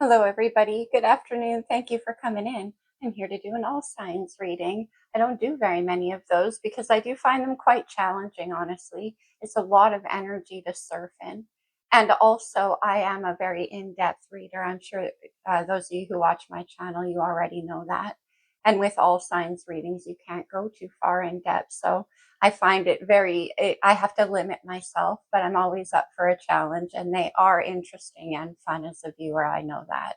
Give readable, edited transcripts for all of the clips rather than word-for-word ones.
Hello, everybody. Good afternoon. Thank you for coming in. I'm here to do an all signs reading. I don't do very many of those because I do find them quite challenging, honestly. It's a lot of energy to surf in. And also, I am a very in depth reader. I'm sure those of you who watch my channel, you already know that. And with all signs readings, you can't go too far in depth. So I find it I have to limit myself, but I'm always up for a challenge, and they are interesting and fun as a viewer. I know that.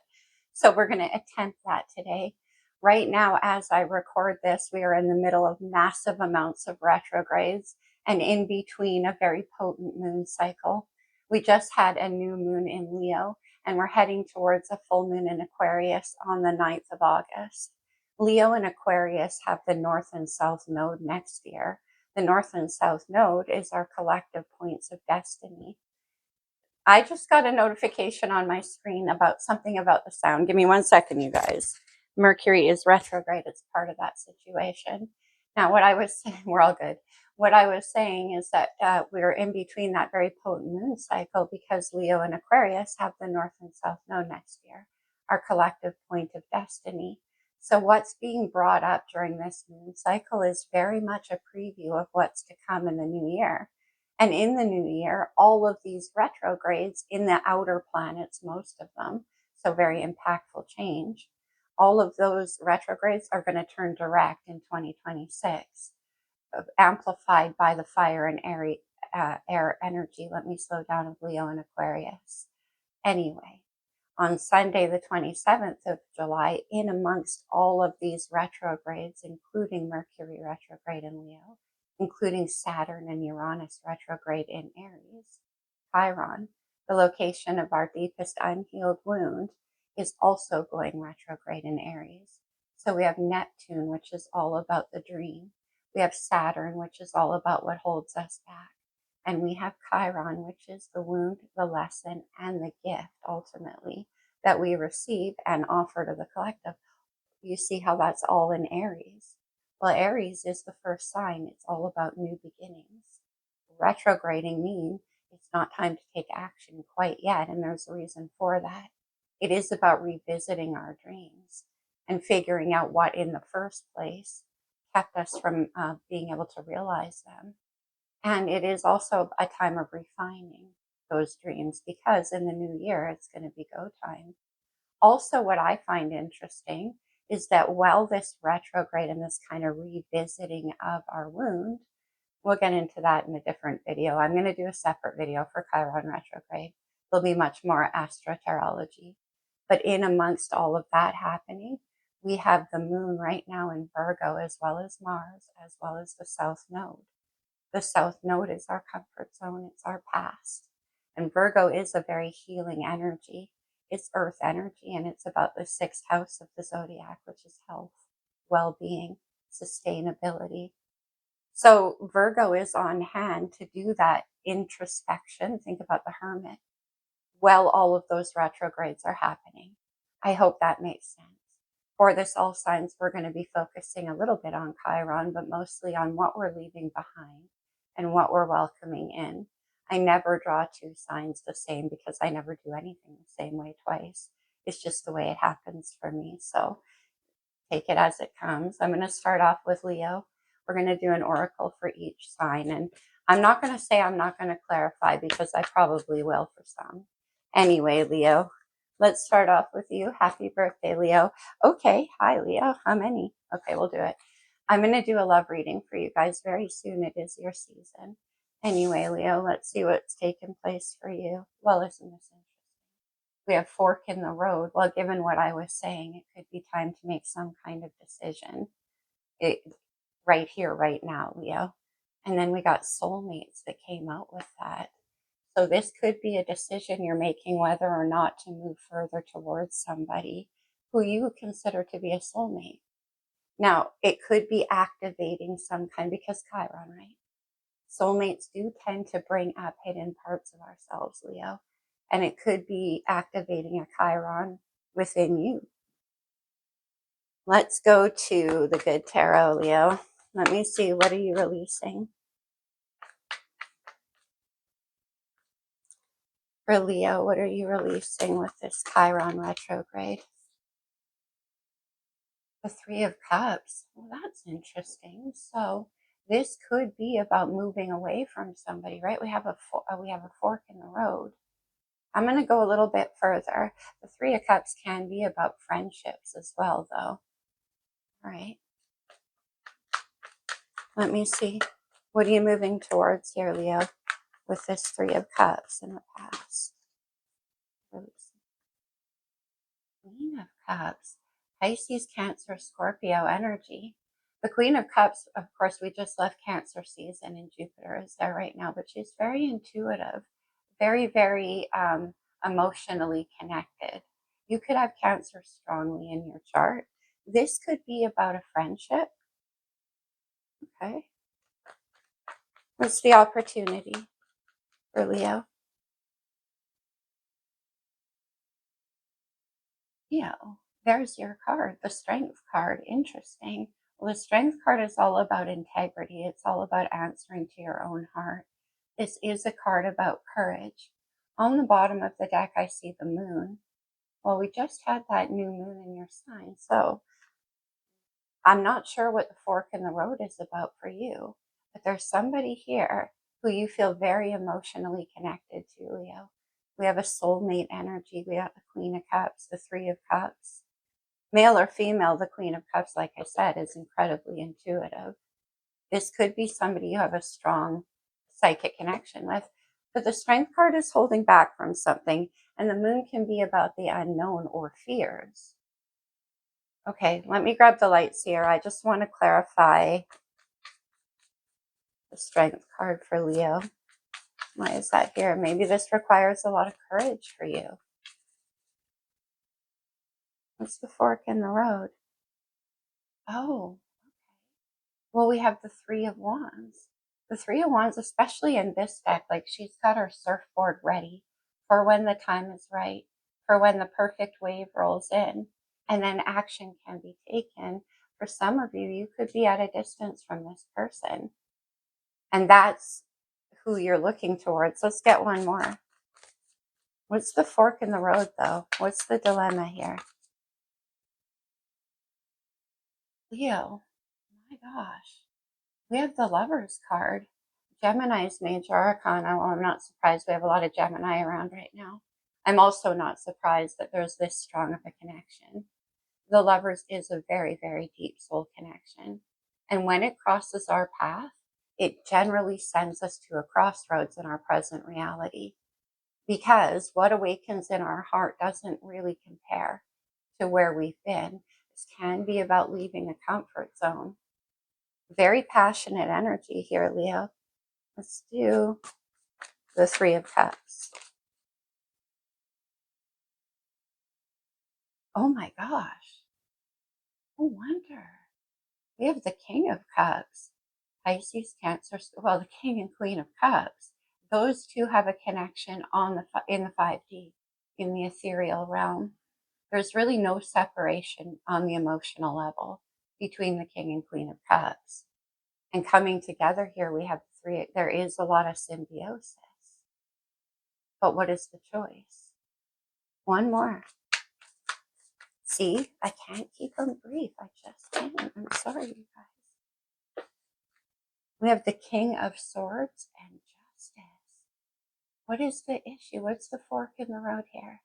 So we're going to attempt that today. Right now, as I record this, we are in the middle of massive amounts of retrogrades and in between a very potent moon cycle. We just had a new moon in Leo, and we're heading towards a full moon in Aquarius on the 9th of August. Leo and Aquarius have the North and South node next year. The North and South node is our collective points of destiny. I just got a notification on my screen about something about the sound. Give me 1 second, you guys. Mercury is retrograde. It's part of that situation. Now, what I was saying, we're all good. What I was saying is that we're in between that very potent moon cycle because Leo and Aquarius have the North and South node next year, our collective point of destiny. So what's being brought up during this moon cycle is very much a preview of what's to come in the new year. And in the new year, all of these retrogrades in the outer planets, most of them, so very impactful change, all of those retrogrades are going to turn direct in 2026, amplified by the fire and air energy. Let me slow down of Leo and Aquarius. Anyway, on Sunday, the 27th of July, in amongst all of these retrogrades, including Mercury retrograde in Leo, including Saturn and Uranus retrograde in Aries, Chiron, the location of our deepest unhealed wound, is also going retrograde in Aries. So we have Neptune, which is all about the dream. We have Saturn, which is all about what holds us back. And we have Chiron, which is the wound, the lesson, and the gift, ultimately, that we receive and offer to the collective. You see how that's all in Aries. Well, Aries is the first sign. It's all about new beginnings. Retrograding means it's not time to take action quite yet, and there's a reason for that. It is about revisiting our dreams and figuring out what in the first place kept us from being able to realize them. And it is also a time of refining those dreams because in the new year, it's going to be go time. Also, what I find interesting is that while this retrograde and this kind of revisiting of our wound, we'll get into that in a different video. I'm going to do a separate video for Chiron retrograde. There'll be much more astrotarology. But in amongst all of that happening, we have the moon right now in Virgo, as well as Mars, as well as the South Node. The South Node is our comfort zone. It's our past. And Virgo is a very healing energy. It's earth energy, and it's about the 6th house of the zodiac, which is health, well-being, sustainability. So Virgo is on hand to do that introspection. Think about the hermit. Well, all of those retrogrades are happening. I hope that makes sense. For this all signs, we're going to be focusing a little bit on Chiron, but mostly on what we're leaving behind and what we're welcoming in. I never draw two signs the same because I never do anything the same way twice. It's just the way it happens for me. So take it as it comes. I'm going to start off with Leo. We're going to do an oracle for each sign. And I'm not going to say I'm not going to clarify because I probably will for some. Anyway, Leo, let's start off with you. Happy birthday, Leo. Okay. Hi, Leo. How many? Okay, we'll do it. I'm going to do a love reading for you guys very soon. It is your season. Anyway, Leo, let's see what's taken place for you. Well, isn't this interesting? We have fork in the road. Well, given what I was saying, it could be time to make some kind of decision right here, right now, Leo. And then we got soulmates that came out with that. So this could be a decision you're making whether or not to move further towards somebody who you consider to be a soulmate. Now, it could be activating some kind, because Chiron, right? Soulmates do tend to bring up hidden parts of ourselves, Leo. And it could be activating a Chiron within you. Let's go to the good tarot, Leo. Let me see, what are you releasing? For Leo, what are you releasing with this Chiron retrograde? The Three of Cups. Well, that's interesting. So this could be about moving away from somebody, right? We have a fork in the road. I'm going to go a little bit further. The Three of Cups can be about friendships as well, though. All right. Let me see. What are you moving towards here, Leo, with this Three of Cups in the past? Queen of Cups, Pisces, Cancer, Scorpio energy. The Queen of Cups, of course, we just left Cancer season and Jupiter is there right now, but she's very intuitive, very, very emotionally connected. You could have Cancer strongly in your chart. This could be about a friendship. Okay. What's the opportunity for Leo? Leo, there's your card, the Strength card. Interesting. Well, the Strength card is all about integrity. It's all about answering to your own heart. This is a card about courage. On the bottom of the deck, I see the moon. Well, we just had that new moon in your sign, so I'm not sure what the fork in the road is about for you, but there's somebody here who you feel very emotionally connected to, Leo. We have a soulmate energy. We have the Queen of Cups, the Three of Cups. Male or female, the Queen of Cups, like I said, is incredibly intuitive. This could be somebody you have a strong psychic connection with, but the Strength card is holding back from something, and the moon can be about the unknown or fears. Okay, let me grab the lights here. I just want to clarify the Strength card for Leo. Why is that here? Maybe this requires a lot of courage for you. What's the fork in the road? Oh, well, we have the Three of Wands. The Three of Wands, especially in this deck, like she's got her surfboard ready for when the time is right, for when the perfect wave rolls in, and then action can be taken. For some of you, you could be at a distance from this person, and that's who you're looking towards. Let's get one more. What's the fork in the road, though? What's the dilemma here? Leo, my gosh. We have the Lovers card. Gemini's major arcana. Well, I'm not surprised. We have a lot of Gemini around right now. I'm also not surprised that there's this strong of a connection. The Lovers is a very, very deep soul connection. And when it crosses our path, it generally sends us to a crossroads in our present reality. Because what awakens in our heart doesn't really compare to where we've been. This can be about leaving a comfort zone. Very passionate energy here, Leo. Let's do the Three of Cups. Oh my gosh. No wonder. We have the King of Cups. Pisces, Cancer, well, the King and Queen of Cups. Those two have a connection in the 5D, in the ethereal realm. There's really no separation on the emotional level between the King and Queen of Cups. And coming together here, we have three. There is a lot of symbiosis. But what is the choice? One more. See, I can't keep them brief. I just can't. I'm sorry, you guys. We have the King of Swords and Justice. What is the issue? What's the fork in the road here?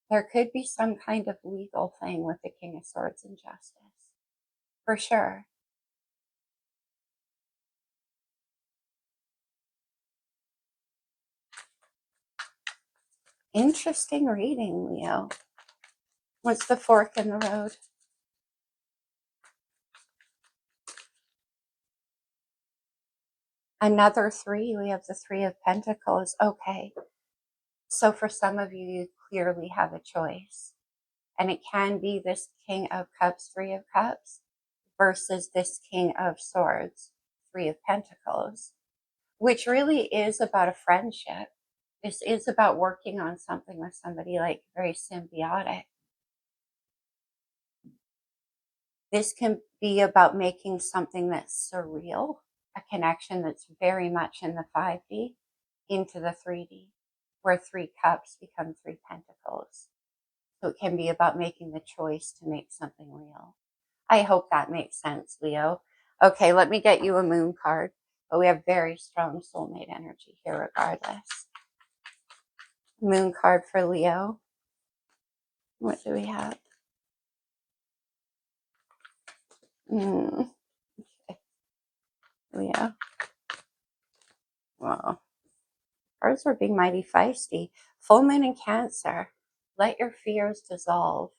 There could be some kind of legal thing with the King of Swords and Justice. For sure. Interesting reading, Leo. What's the fork in the road? Another three. We have the Three of Pentacles. Okay. So for some of you, you clearly have a choice. And it can be this King of Cups, Three of Cups, versus this King of Swords, Three of Pentacles, which really is about a friendship. This is about working on something with somebody, like very symbiotic. This can be about making something that's surreal, a connection that's very much in the 5D into the 3D. where 3 cups become 3 pentacles. So it can be about making the choice to make something real. I hope that makes sense, Leo. Okay, let me get you a moon card. But we have very strong soulmate energy here regardless. Moon card for Leo. What do we have? Okay. Leo. Wow. Cards are being mighty feisty. Full moon in Cancer. Let your fears dissolve.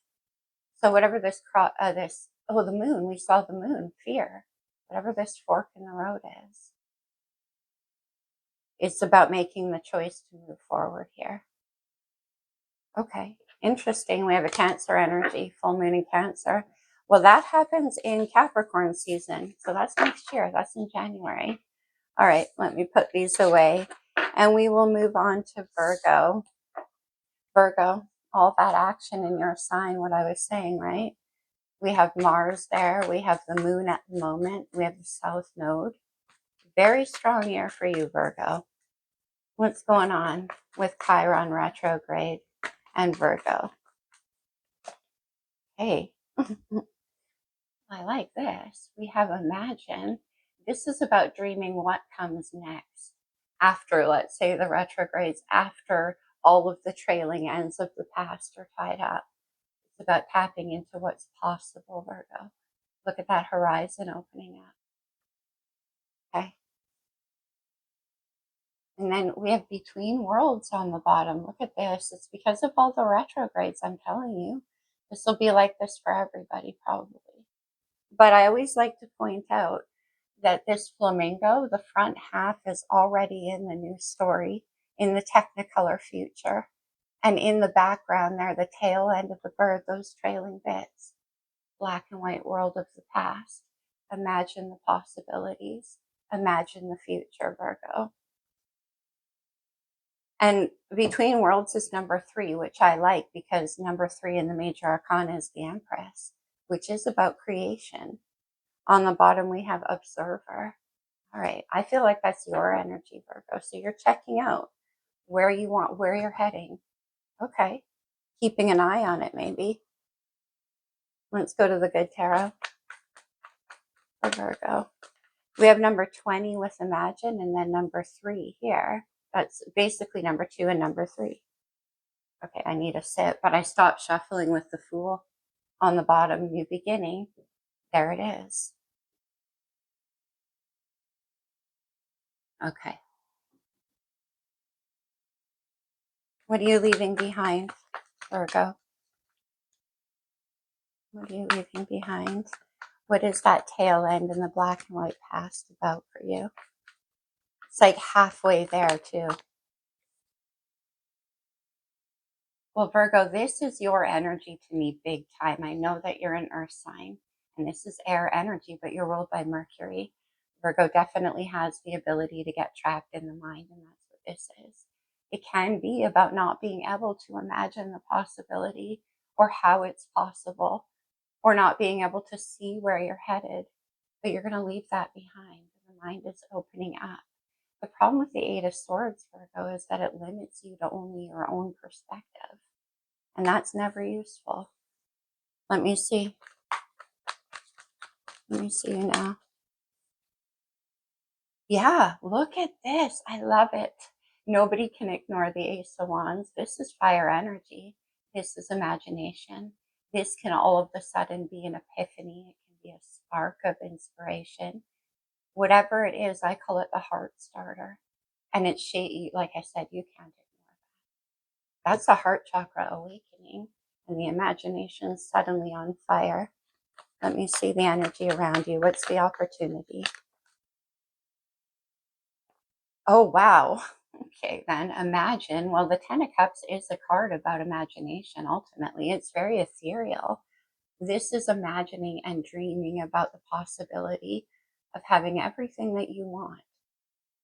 So whatever this, the moon, we saw the moon, fear. Whatever this fork in the road is. It's about making the choice to move forward here. Okay, interesting. We have a Cancer energy, full moon in Cancer. Well, that happens in Capricorn season. So that's next year. That's in January. All right, let me put these away. And we will move on to Virgo. Virgo, all that action in your sign, what I was saying, right? We have Mars there. We have the moon at the moment. We have the South Node. Very strong year for you, Virgo. What's going on with Chiron retrograde and Virgo? Hey, I like this. We have Imagine. This is about dreaming what comes next after, let's say, the retrogrades, after all of the trailing ends of the past are tied up. It's about tapping into what's possible, Virgo. Look at that horizon opening up. Okay. And then we have Between Worlds on the bottom. Look at this. It's because of all the retrogrades, I'm telling you. This will be like this for everybody, probably. But I always like to point out that this flamingo, the front half, is already in the new story, in the Technicolor future. And in the background there, the tail end of the bird, those trailing bits, black and white world of the past. Imagine the possibilities. Imagine the future, Virgo. And Between Worlds is number 3, which I like because number 3 in the major arcana is the Empress, which is about creation. On the bottom, we have Observer. All right, I feel like that's your energy, Virgo. So you're checking out where you're heading. Okay, keeping an eye on it, maybe. Let's go to the good tarot for Virgo. We have number 20 with Imagine, and then number 3 here. That's basically number 2 and number 3. Okay, I need a sip, but I stopped shuffling with the Fool on the bottom, New Beginning. There it is. Okay. What are you leaving behind, Virgo? What are you leaving behind? What is that tail end in the black and white past about for you? It's like halfway there, too. Well, Virgo, this is your energy to me big time. I know that you're an earth sign, and this is air energy, but you're ruled by Mercury. Virgo definitely has the ability to get trapped in the mind, and that's what this is. It can be about not being able to imagine the possibility or how it's possible, or not being able to see where you're headed, but you're going to leave that behind. The mind is opening up. The problem with the Eight of Swords, Virgo, is that it limits you to only your own perspective. And that's never useful. Let me see. Let me see you now. Yeah, look at this. I love it. Nobody can ignore the Ace of Wands. This is fire energy. This is imagination. This can all of a sudden be an epiphany. It can be a spark of inspiration. Whatever it is, I call it the heart starter. And it's like I said, you can't ignore that. That's a heart chakra awakening, and the imagination suddenly on fire. Let me see the energy around you. What's the opportunity? Oh, wow. Okay, then Imagine. Well, the Ten of Cups is a card about imagination, ultimately. It's very ethereal. This is imagining and dreaming about the possibility of having everything that you want.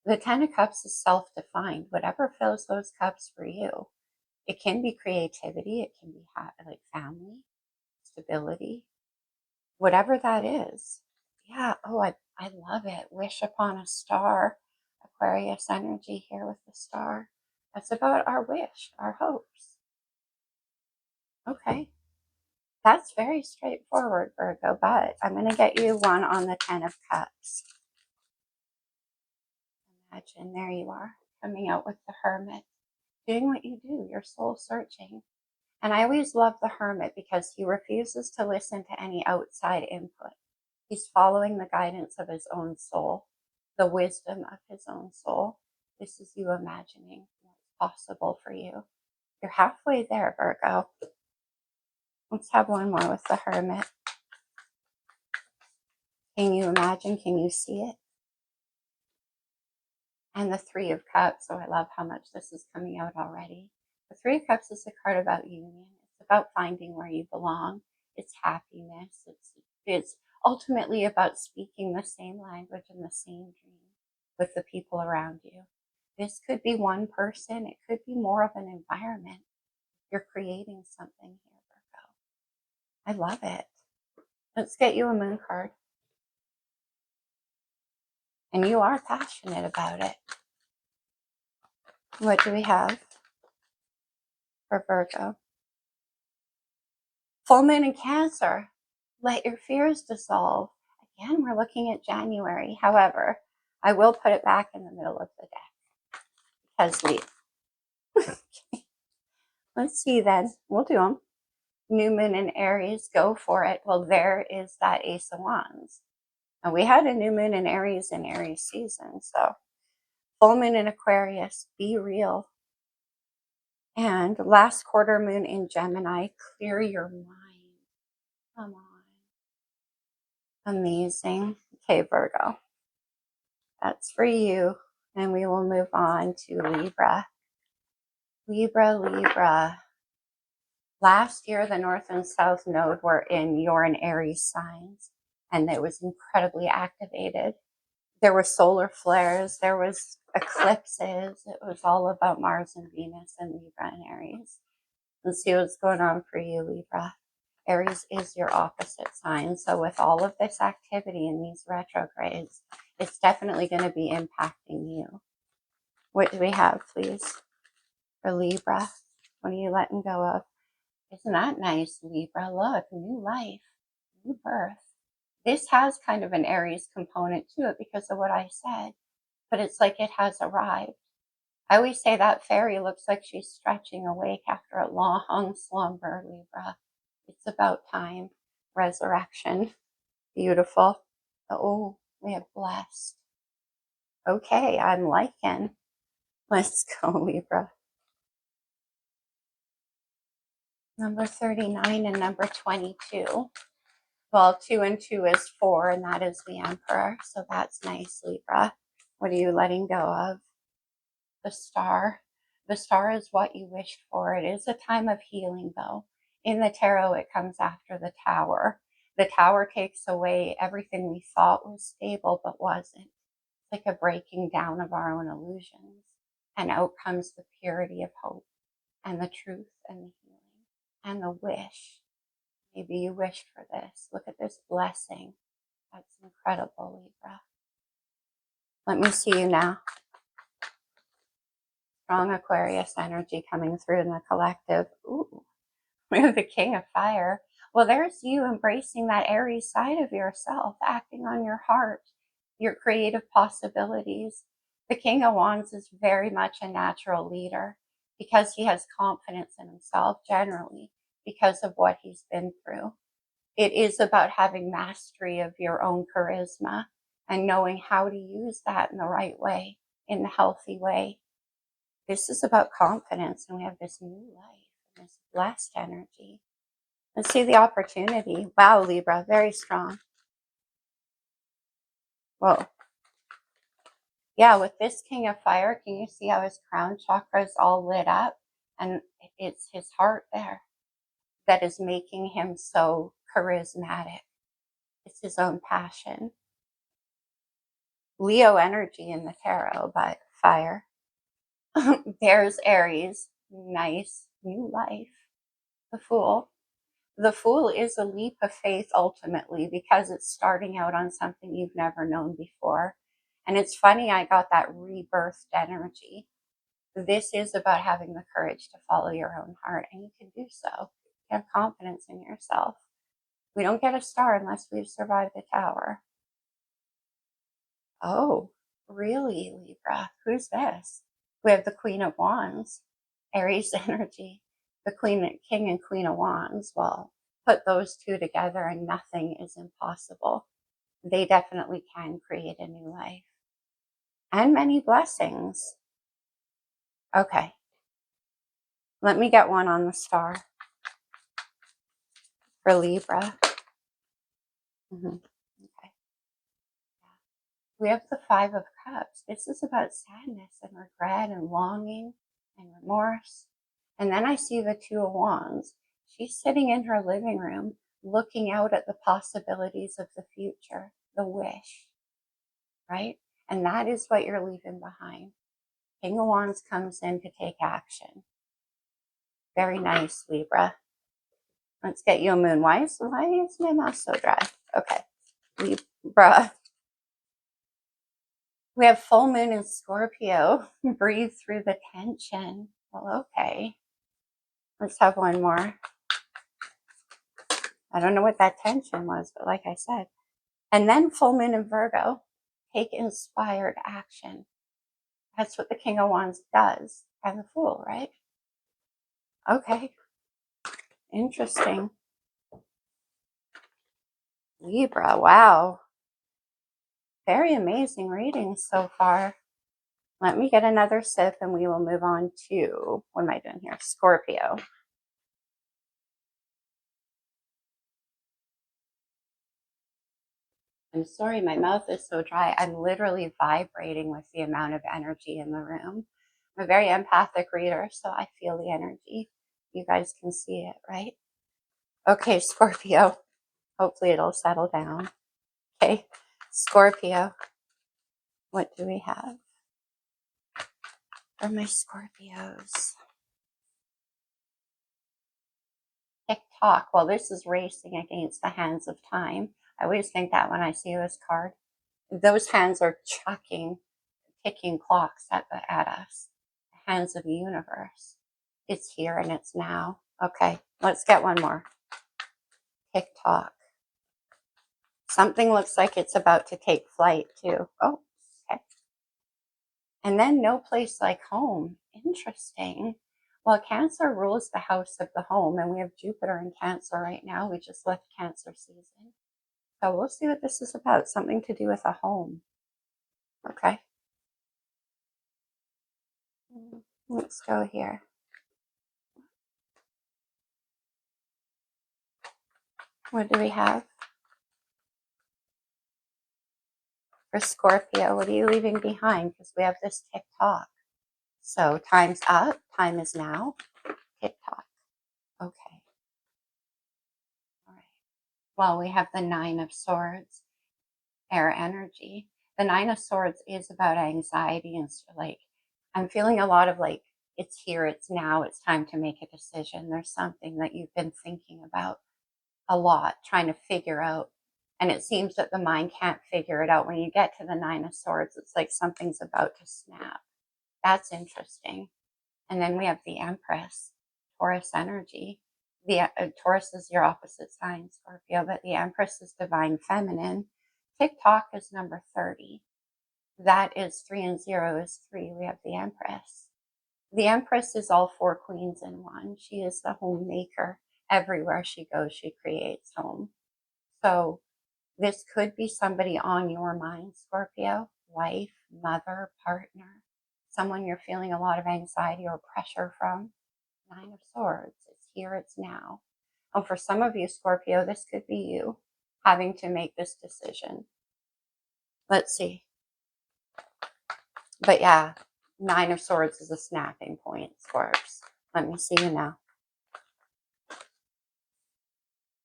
The Ten of Cups is self-defined. Whatever fills those cups for you. It can be creativity. It can be like family, stability, whatever that is. Yeah. Oh, I love it. Wish upon a star. Aquarius energy here with the star. That's about our wish, our hopes. Okay. That's very straightforward, Virgo, but I'm going to get you one on the 10 of Cups. Imagine, there you are, coming out with the Hermit, doing what you do, you're soul searching. And I always love the Hermit because he refuses to listen to any outside input. He's following the guidance of his own soul, the wisdom of his own soul. This is you imagining what's possible for you. You're halfway there, Virgo. Let's have one more with the Hermit. Can you imagine? Can you see it? And the Three of Cups. So I love how much this is coming out already. The Three of Cups is a card about union. It's about finding where you belong. It's happiness. It's ultimately about speaking the same language and the same dream with the people around you. This could be one person. It could be more of an environment. You're creating something here, Virgo. I love it. Let's get you a moon card. And you are passionate about it. What do we have for Virgo? Full moon in Cancer. Let your fears dissolve. Again, we're looking at January. However, I will put it back in the middle of the deck because okay. Let's see then. We'll do them. New moon in Aries. Go for it. Well, there is that Ace of Wands. And we had a new moon in Aries season. So full moon in Aquarius. Be real. And last quarter moon in Gemini. Clear your mind. Come on. Amazing. Okay, Virgo. That's for you. And we will move on to Libra. Libra. Last year, the North and South Node were in your and Aries signs, and it was incredibly activated. There were solar flares, there was eclipses. It was all about Mars and Venus and Libra and Aries. Let's see what's going on for you, Libra. Aries is your opposite sign. So with all of this activity in these retrogrades, it's definitely going to be impacting you. What do we have, please, for Libra? What are you letting go of? Isn't that nice, Libra? Look, new life, new birth. This has kind of an Aries component to it because of what I said, but it's like it has arrived. I always say that fairy looks like she's stretching awake after a long slumber, Libra. It's about time. Resurrection. Beautiful. Oh, we have blessed. Okay, I'm liking. Let's go, Libra. Number 39 and number 22. Well, 2 and 2 is 4, and that is the Emperor. So that's nice, Libra. What are you letting go of? The Star. The Star is what you wished for. It is a time of healing, though. In the tarot, it comes after the Tower. The Tower takes away everything we thought was stable but wasn't. It's like a breaking down of our own illusions. And out comes the purity of hope and the truth and the healing and the wish. Maybe you wished for this. Look at this blessing. That's incredible, Libra. Let me see you now. Strong Aquarius energy coming through in the collective. Ooh, we have the King of Fire. Well, there's you embracing that Aries side of yourself, acting on your heart, your creative possibilities. The King of Wands is very much a natural leader because he has confidence in himself generally because of what he's been through. It is about having mastery of your own charisma and knowing how to use that in the right way, in the healthy way. This is about confidence, and we have this new life, this blessed energy. Let's see the opportunity. Wow, Libra, very strong. Whoa. Yeah, with this King of Fire, can you see how his crown chakra is all lit up? And it's his heart there that is making him so charismatic. It's his own passion. Leo energy in the tarot, but fire. There's Aries. Nice new life. The Fool. The Fool is a leap of faith ultimately because it's starting out on something you've never known before. And it's funny, I got that rebirthed energy. This is about having the courage to follow your own heart, and you can do so. You have confidence in yourself. We don't get a star unless we've survived the tower. Oh, really, Libra? Who's this? We have the Queen of Wands, Aries energy. The King and Queen of Wands. Well, put those two together and nothing is impossible. They definitely can create a new life. And many blessings. Okay. Let me get one on the star for Libra. Okay. We have the Five of Cups. This is about sadness and regret and longing and remorse. And then I see the Two of Wands. She's sitting in her living room looking out at the possibilities of the future, the wish, right? And that is what you're leaving behind. King of Wands comes in to take action. Very nice, Libra. Let's get you a moon. Why is my mouth so dry? Okay, Libra. We have full moon in Scorpio. Breathe through the tension. Well, okay. Let's have one more. I don't know what that tension was, but like I said. And then full moon in Virgo. Take inspired action. That's what the King of Wands does. And the Fool, right? Okay. Interesting. Libra, wow. Very amazing readings so far. Let me get another sip and we will move on to, what am I doing here? Scorpio. I'm sorry, my mouth is so dry. I'm literally vibrating with the amount of energy in the room. I'm a very empathic reader, so I feel the energy. You guys can see it, right? Okay, Scorpio. Hopefully it'll settle down. Okay, Scorpio. What do we have for my Scorpios? Tick-tock. Well, this is racing against the hands of time. I always think that when I see this card. Those hands are chucking, ticking clocks at us. The hands of the universe. It's here and it's now. Okay, let's get one more. Tick-tock. Something looks like it's about to take flight too. Oh, okay. And then no place like home. Interesting. Well, Cancer rules the house of the home, and we have Jupiter in Cancer right now. We just left Cancer season. So we'll see what this is about. Something to do with a home. Okay. Let's go here. What do we have? For Scorpio, what are you leaving behind? Because we have this tick-tock. So time's up. Time is now. Tick-tock. Okay. All right. Well, we have the Nine of Swords. Air energy. The Nine of Swords is about anxiety and like, I'm feeling a lot of like, it's here, it's now, it's time to make a decision. There's something that you've been thinking about a lot, trying to figure out. And it seems that the mind can't figure it out. When you get to the Nine of Swords, it's like something's about to snap. That's interesting. And then we have the Empress, Taurus energy. The Taurus is your opposite sign, Scorpio, but the Empress is divine feminine. TikTok is number 30. That is 3 and 0 is 3. We have the Empress. The Empress is all four queens in one. She is the homemaker. Everywhere she goes, she creates home. So this could be somebody on your mind, Scorpio, wife, mother, partner, someone you're feeling a lot of anxiety or pressure from. Nine of Swords. It's here, it's now. And for some of you, Scorpio, this could be you having to make this decision. Let's see. But yeah, Nine of Swords is a snapping point, Scorps. Let me see you now.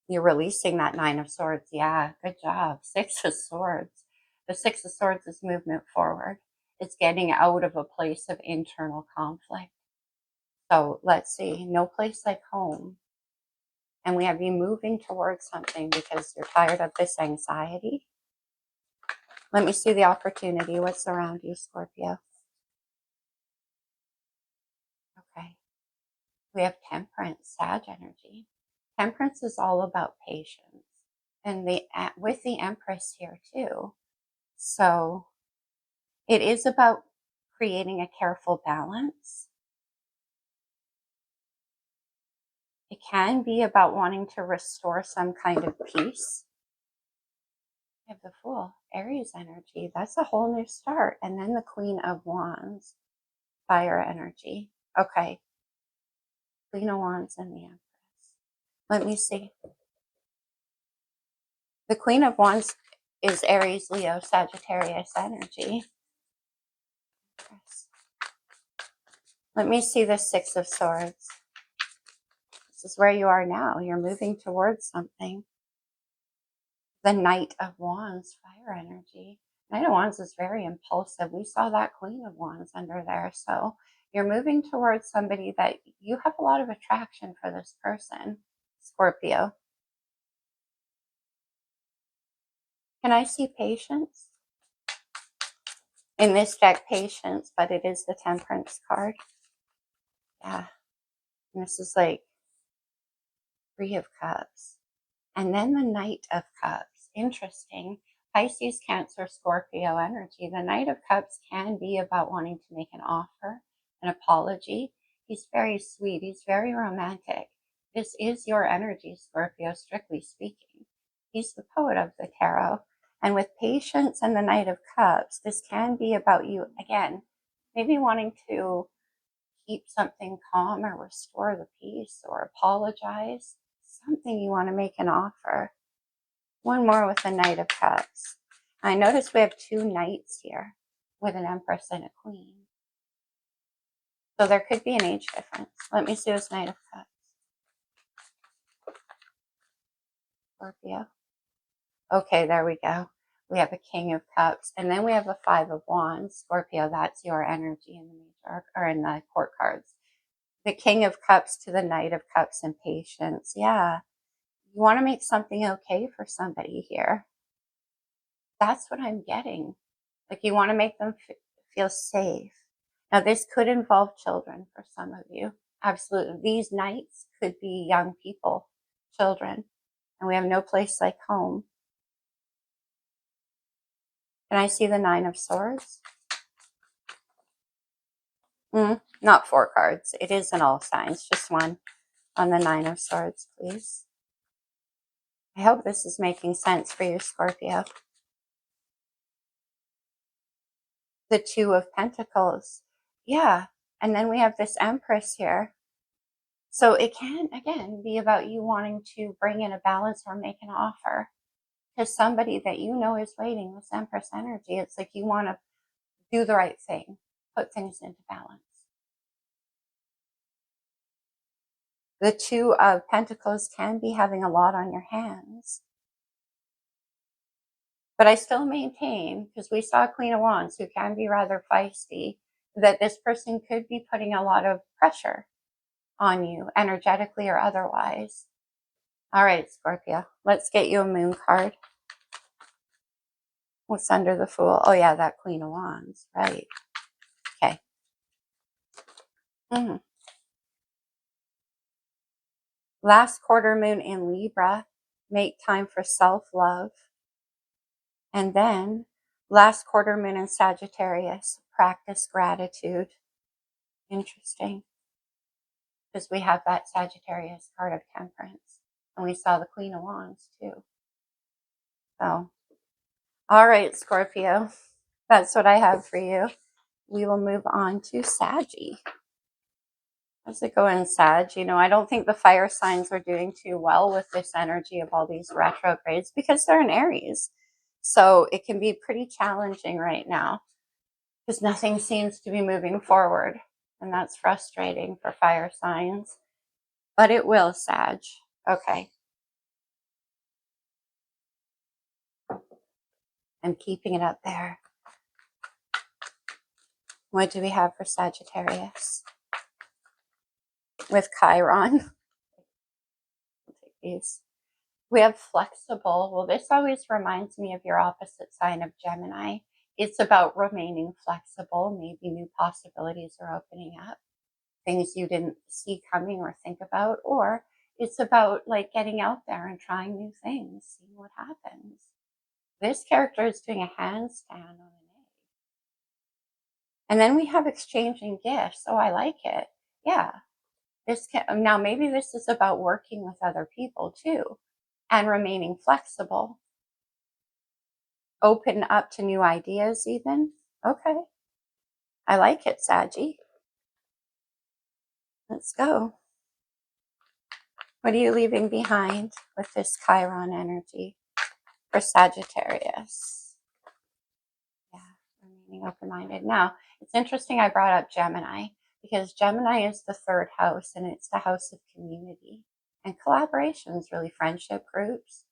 You're releasing that Nine of Swords. Yeah, good job. Six of Swords. The Six of Swords is movement forward. It's getting out of a place of internal conflict. So let's see. No place like home. And we have you moving towards something because you're tired of this anxiety. Let me see the opportunity. What's around you, Scorpio? We have Temperance, Sag energy. Temperance is all about patience, and with the Empress here too. So it is about creating a careful balance. It can be about wanting to restore some kind of peace. We have the Fool, Aries energy. That's a whole new start. And then the Queen of Wands, fire energy. Okay. Queen of Wands and the Empress. Let me see. The Queen of Wands is Aries, Leo, Sagittarius energy. Let me see the Six of Swords. This is where you are now. You're moving towards something. The Knight of Wands, fire energy. Knight of Wands is very impulsive. We saw that Queen of Wands under there. So you're moving towards somebody that you have a lot of attraction for this person, Scorpio. Can I see patience? In this deck, patience, but it is the Temperance card. Yeah. And this is like Three of Cups. And then the Knight of Cups. Interesting. Pisces, Cancer, Scorpio energy. The Knight of Cups can be about wanting to make an offer, an apology. He's very sweet. He's very romantic. This is your energy, Scorpio, strictly speaking. He's the poet of the tarot. And with Patience and the Knight of Cups, this can be about you, again, maybe wanting to keep something calm or restore the peace or apologize. Something you want to make an offer. One more with the Knight of Cups. I notice we have two knights here with an Empress and a Queen. So there could be an age difference. Let me see this Knight of Cups. Scorpio. Okay, there we go. We have a King of Cups. And then we have a Five of Wands. Scorpio, that's your energy in the major, or in the court cards. The King of Cups to the Knight of Cups and Patience. Yeah. You want to make something okay for somebody here. That's what I'm getting. Like you want to make them feel safe. Now, this could involve children for some of you. Absolutely. These knights could be young people, children, and we have no place like home. Can I see the Nine of Swords? Not 4 cards. It is in all signs. Just one on the Nine of Swords, please. I hope this is making sense for you, Scorpio. The Two of Pentacles. Yeah. And then we have this Empress here. So it can, again, be about you wanting to bring in a balance or make an offer to somebody that you know is waiting, this Empress energy. It's like you want to do the right thing, put things into balance. The Two of Pentacles can be having a lot on your hands. But I still maintain, because we saw Queen of Wands, who can be rather feisty, that this person could be putting a lot of pressure on you, energetically or otherwise. All right, Scorpio, let's get you a Moon card. What's under the Fool? Oh, yeah, that Queen of Wands, right. Okay. Last quarter moon in Libra, make time for self-love. And then last quarter moon in Sagittarius, practice gratitude. Interesting. Because we have that Sagittarius card of Temperance. And we saw the Queen of Wands too. So, all right, Scorpio. That's what I have for you. We will move on to Saggy. How's it going, Sag? You know, I don't think the fire signs are doing too well with this energy of all these retrogrades because they're in Aries. So it can be pretty challenging right now because nothing seems to be moving forward. And that's frustrating for fire signs. But it will, Sag. Okay. I'm keeping it up there. What do we have for Sagittarius? With Chiron. I'll take these. We have flexible. Well, this always reminds me of your opposite sign of Gemini. It's about remaining flexible. Maybe new possibilities are opening up. things you didn't see coming or think about, or it's about like getting out there and trying new things, seeing what happens. This character is doing a handstand on an egg. And then we have exchanging gifts. Oh, I like it. Yeah. Now maybe this is about working with other people too and remaining flexible, open up to new ideas even. Okay. I like it, Saggy. Let's go. What are you leaving behind with this Chiron energy for Sagittarius? Yeah, remaining open-minded. Now, it's interesting I brought up Gemini because Gemini is the third house and it's the house of community and collaborations, really friendship groups.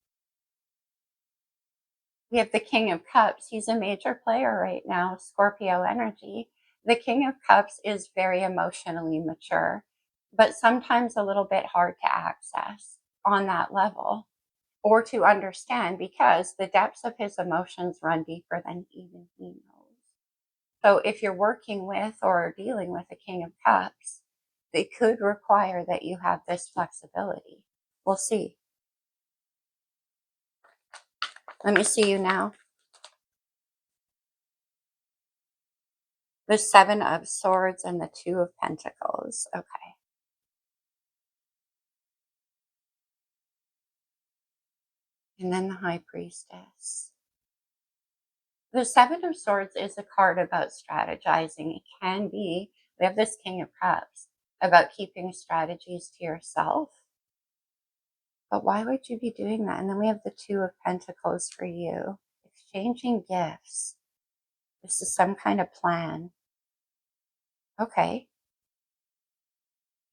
We have the King of Cups. He's a major player right now, Scorpio energy. The King of Cups is very emotionally mature, but sometimes a little bit hard to access on that level or to understand because the depths of his emotions run deeper than even he knows. So if you're working with or dealing with a King of Cups, it could require that you have this flexibility. We'll see. Let me see you now. The Seven of Swords and the Two of Pentacles. Okay. And then the High Priestess. The Seven of Swords is a card about strategizing. It can be, we have this King of Cups, about keeping strategies to yourself. But why would you be doing that? And then we have the Two of Pentacles for you. Exchanging gifts. This is some kind of plan. Okay.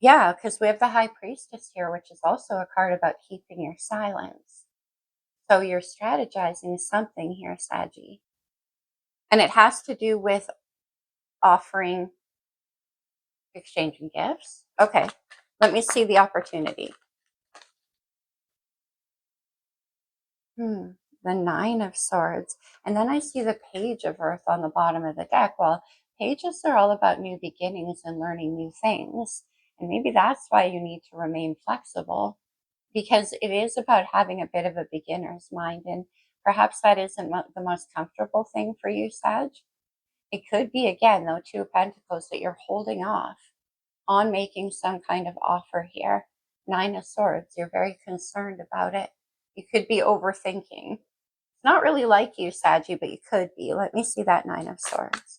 Yeah, because we have the High Priestess here, which is also a card about keeping your silence. So you're strategizing something here, Saggy. And it has to do with offering, exchanging gifts. Okay, let me see the opportunity. The Nine of Swords. And then I see the Page of Earth on the bottom of the deck. Well, pages are all about new beginnings and learning new things. And maybe that's why you need to remain flexible, because it is about having a bit of a beginner's mind. And perhaps that isn't the most comfortable thing for you, Sag. It could be, again, though, Two of Pentacles, that you're holding off on making some kind of offer here. Nine of Swords, you're very concerned about it. You could be overthinking. It's not really like you, Saggy, but you could be. Let me see that Nine of Swords.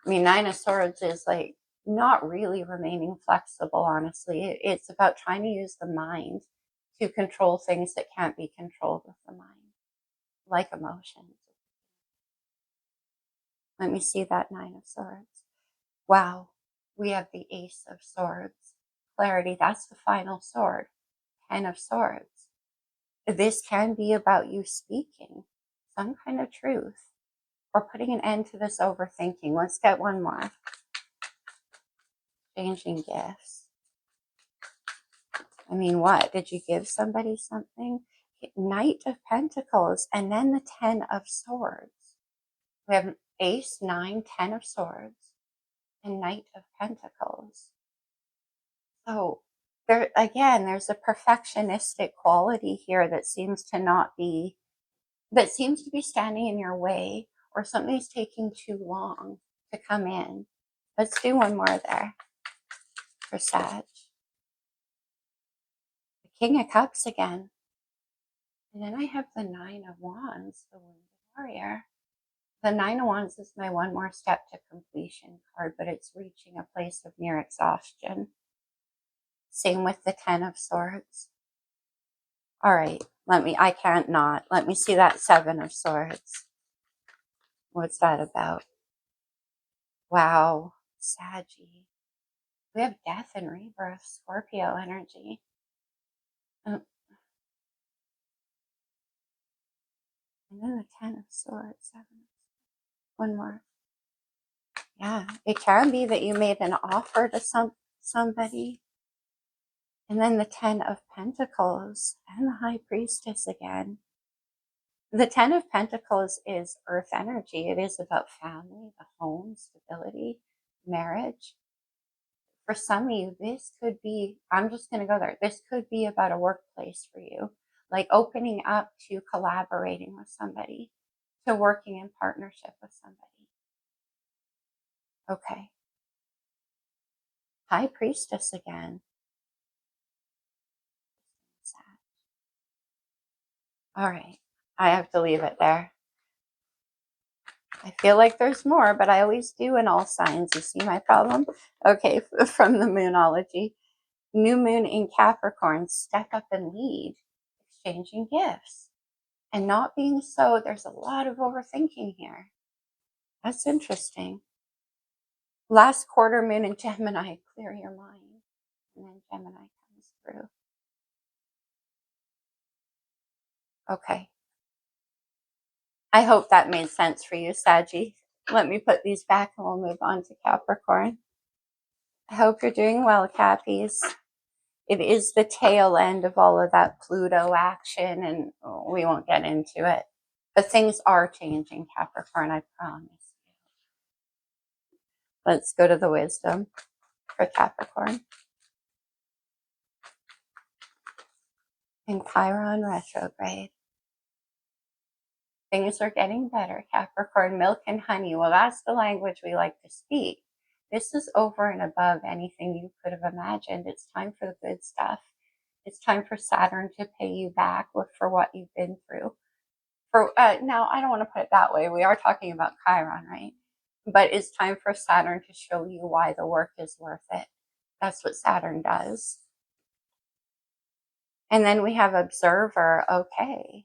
I mean, Nine of Swords is like not really remaining flexible, honestly. It's about trying to use the mind to control things that can't be controlled with the mind, like emotions. Let me see that Nine of Swords. Wow, we have the Ace of Swords. Clarity, that's the final sword. Ten of Swords. This can be about you speaking some kind of truth or putting an end to this overthinking. Let's get one more. Changing gifts. I mean, what? Did you give somebody something? Knight of Pentacles and then the Ten of Swords. We have Ace, 9, 10 of Swords, and Knight of Pentacles. So there again, there's a perfectionistic quality here that seems to be standing in your way, or something's taking too long to come in. Let's do one more there for Sag. The King of Cups again. And then I have the Nine of Wands, the Wounded Warrior. The Nine of Wands is my one more step to completion card, but it's reaching a place of near exhaustion. Same with the Ten of Swords. All right, let me see that Seven of Swords. What's that about? Wow, Saggy. We have Death and Rebirth, Scorpio energy. And then the Ten of Swords, one more. Yeah, it can be that you made an offer to somebody. And then the Ten of Pentacles and the High Priestess again. The Ten of Pentacles is earth energy. It is about family, the home, stability, marriage. For some of you, this could be, I'm just going to go there. This could be about a workplace for you, like opening up to collaborating with somebody, to working in partnership with somebody. Okay. High Priestess again. All right. I have to leave it there. I feel like there's more, but I always do in all signs. You see my problem? Okay, from the Moonology. New moon in Capricorn, step up and lead, exchanging gifts. And not being so, there's a lot of overthinking here. That's interesting. Last quarter moon in Gemini, clear your mind. And then Gemini comes through. Okay. I hope that made sense for you, Saggy. Let me put these back and we'll move on to Capricorn. I hope you're doing well, Cappies. It is the tail end of all of that Pluto action, and we won't get into it. But things are changing, Capricorn, I promise you. Let's go to the wisdom for Capricorn. In Chiron retrograde. Things are getting better, Capricorn. Milk and honey. Well, that's the language we like to speak. This is over and above anything you could have imagined. It's time for the good stuff. It's time for Saturn to pay you back for what you've been through. Now, I don't want to put it that way. We are talking about Chiron, right? But it's time for Saturn to show you why the work is worth it. That's what Saturn does. And then we have Observer. Okay.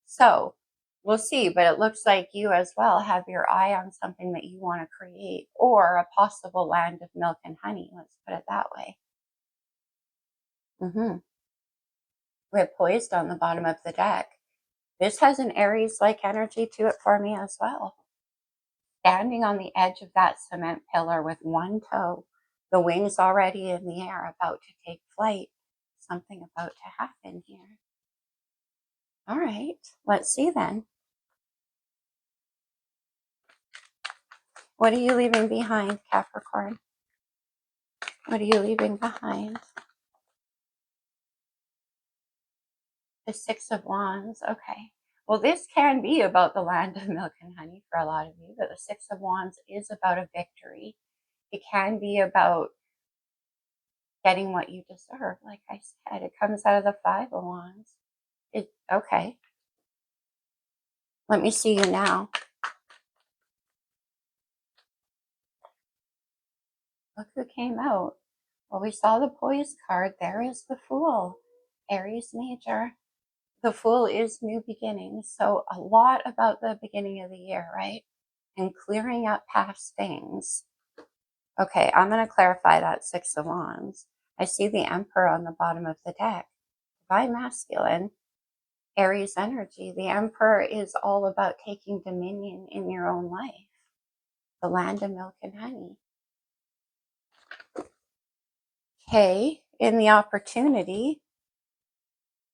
So we'll see, but it looks like you as well have your eye on something that you want to create, or a possible land of milk and honey. Let's put it that way. We have Poised on the bottom of the deck. This has an Aries-like energy to it for me as well. Standing on the edge of that cement pillar with one toe, the wings already in the air, about to take flight. Something about to happen here. All right, let's see then. What are you leaving behind, Capricorn? What are you leaving behind? The Six of Wands. Okay. Well, this can be about the land of milk and honey for a lot of you, but the Six of Wands is about a victory. It can be about getting what you deserve. Like I said, it comes out of the Five of Wands. Okay. Let me see you now. Look who came out. Well, we saw the Poise card. There is the Fool, Aries major. The Fool is new beginnings. So a lot about the beginning of the year, right? And clearing up past things. Okay, I'm going to clarify that Six of Wands. I see the Emperor on the bottom of the deck. Divine masculine, Aries energy. The Emperor is all about taking dominion in your own life. The land of milk and honey. Okay, in the opportunity,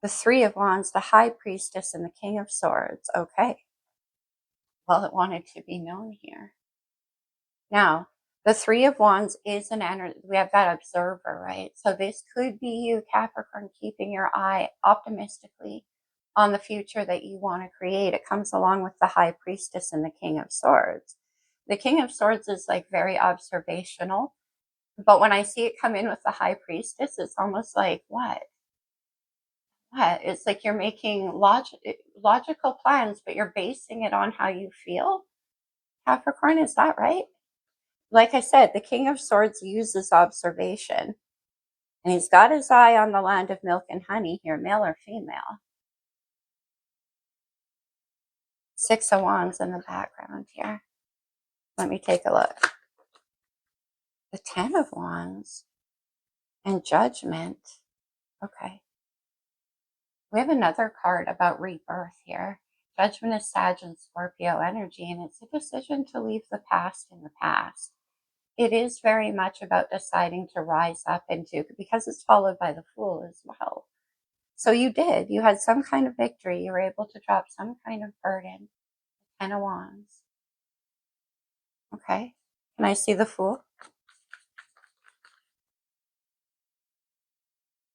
the Three of Wands, the High Priestess, and the King of Swords. Okay. Well, it wanted to be known here. Now, the Three of Wands is an energy. We have that Observer, right? So this could be you, Capricorn, keeping your eye optimistically on the future that you want to create. It comes along with the High Priestess and the King of Swords. The King of Swords is like very observational. But when I see it come in with the High Priestess, it's almost like, what? It's like you're making logical plans, but you're basing it on how you feel. Capricorn, is that right? Like I said, the King of Swords uses observation. And he's got his eye on the land of milk and honey here, male or female. Six of Wands in the background here. Let me take a look. The Ten of Wands and Judgment. Okay. We have another card about rebirth here. Judgment is Sag and Scorpio energy, and it's a decision to leave the past in the past. It is very much about deciding to rise up into, because it's followed by the Fool as well. So you did. You had some kind of victory. You were able to drop some kind of burden. Ten of Wands. Okay. Can I see the Fool?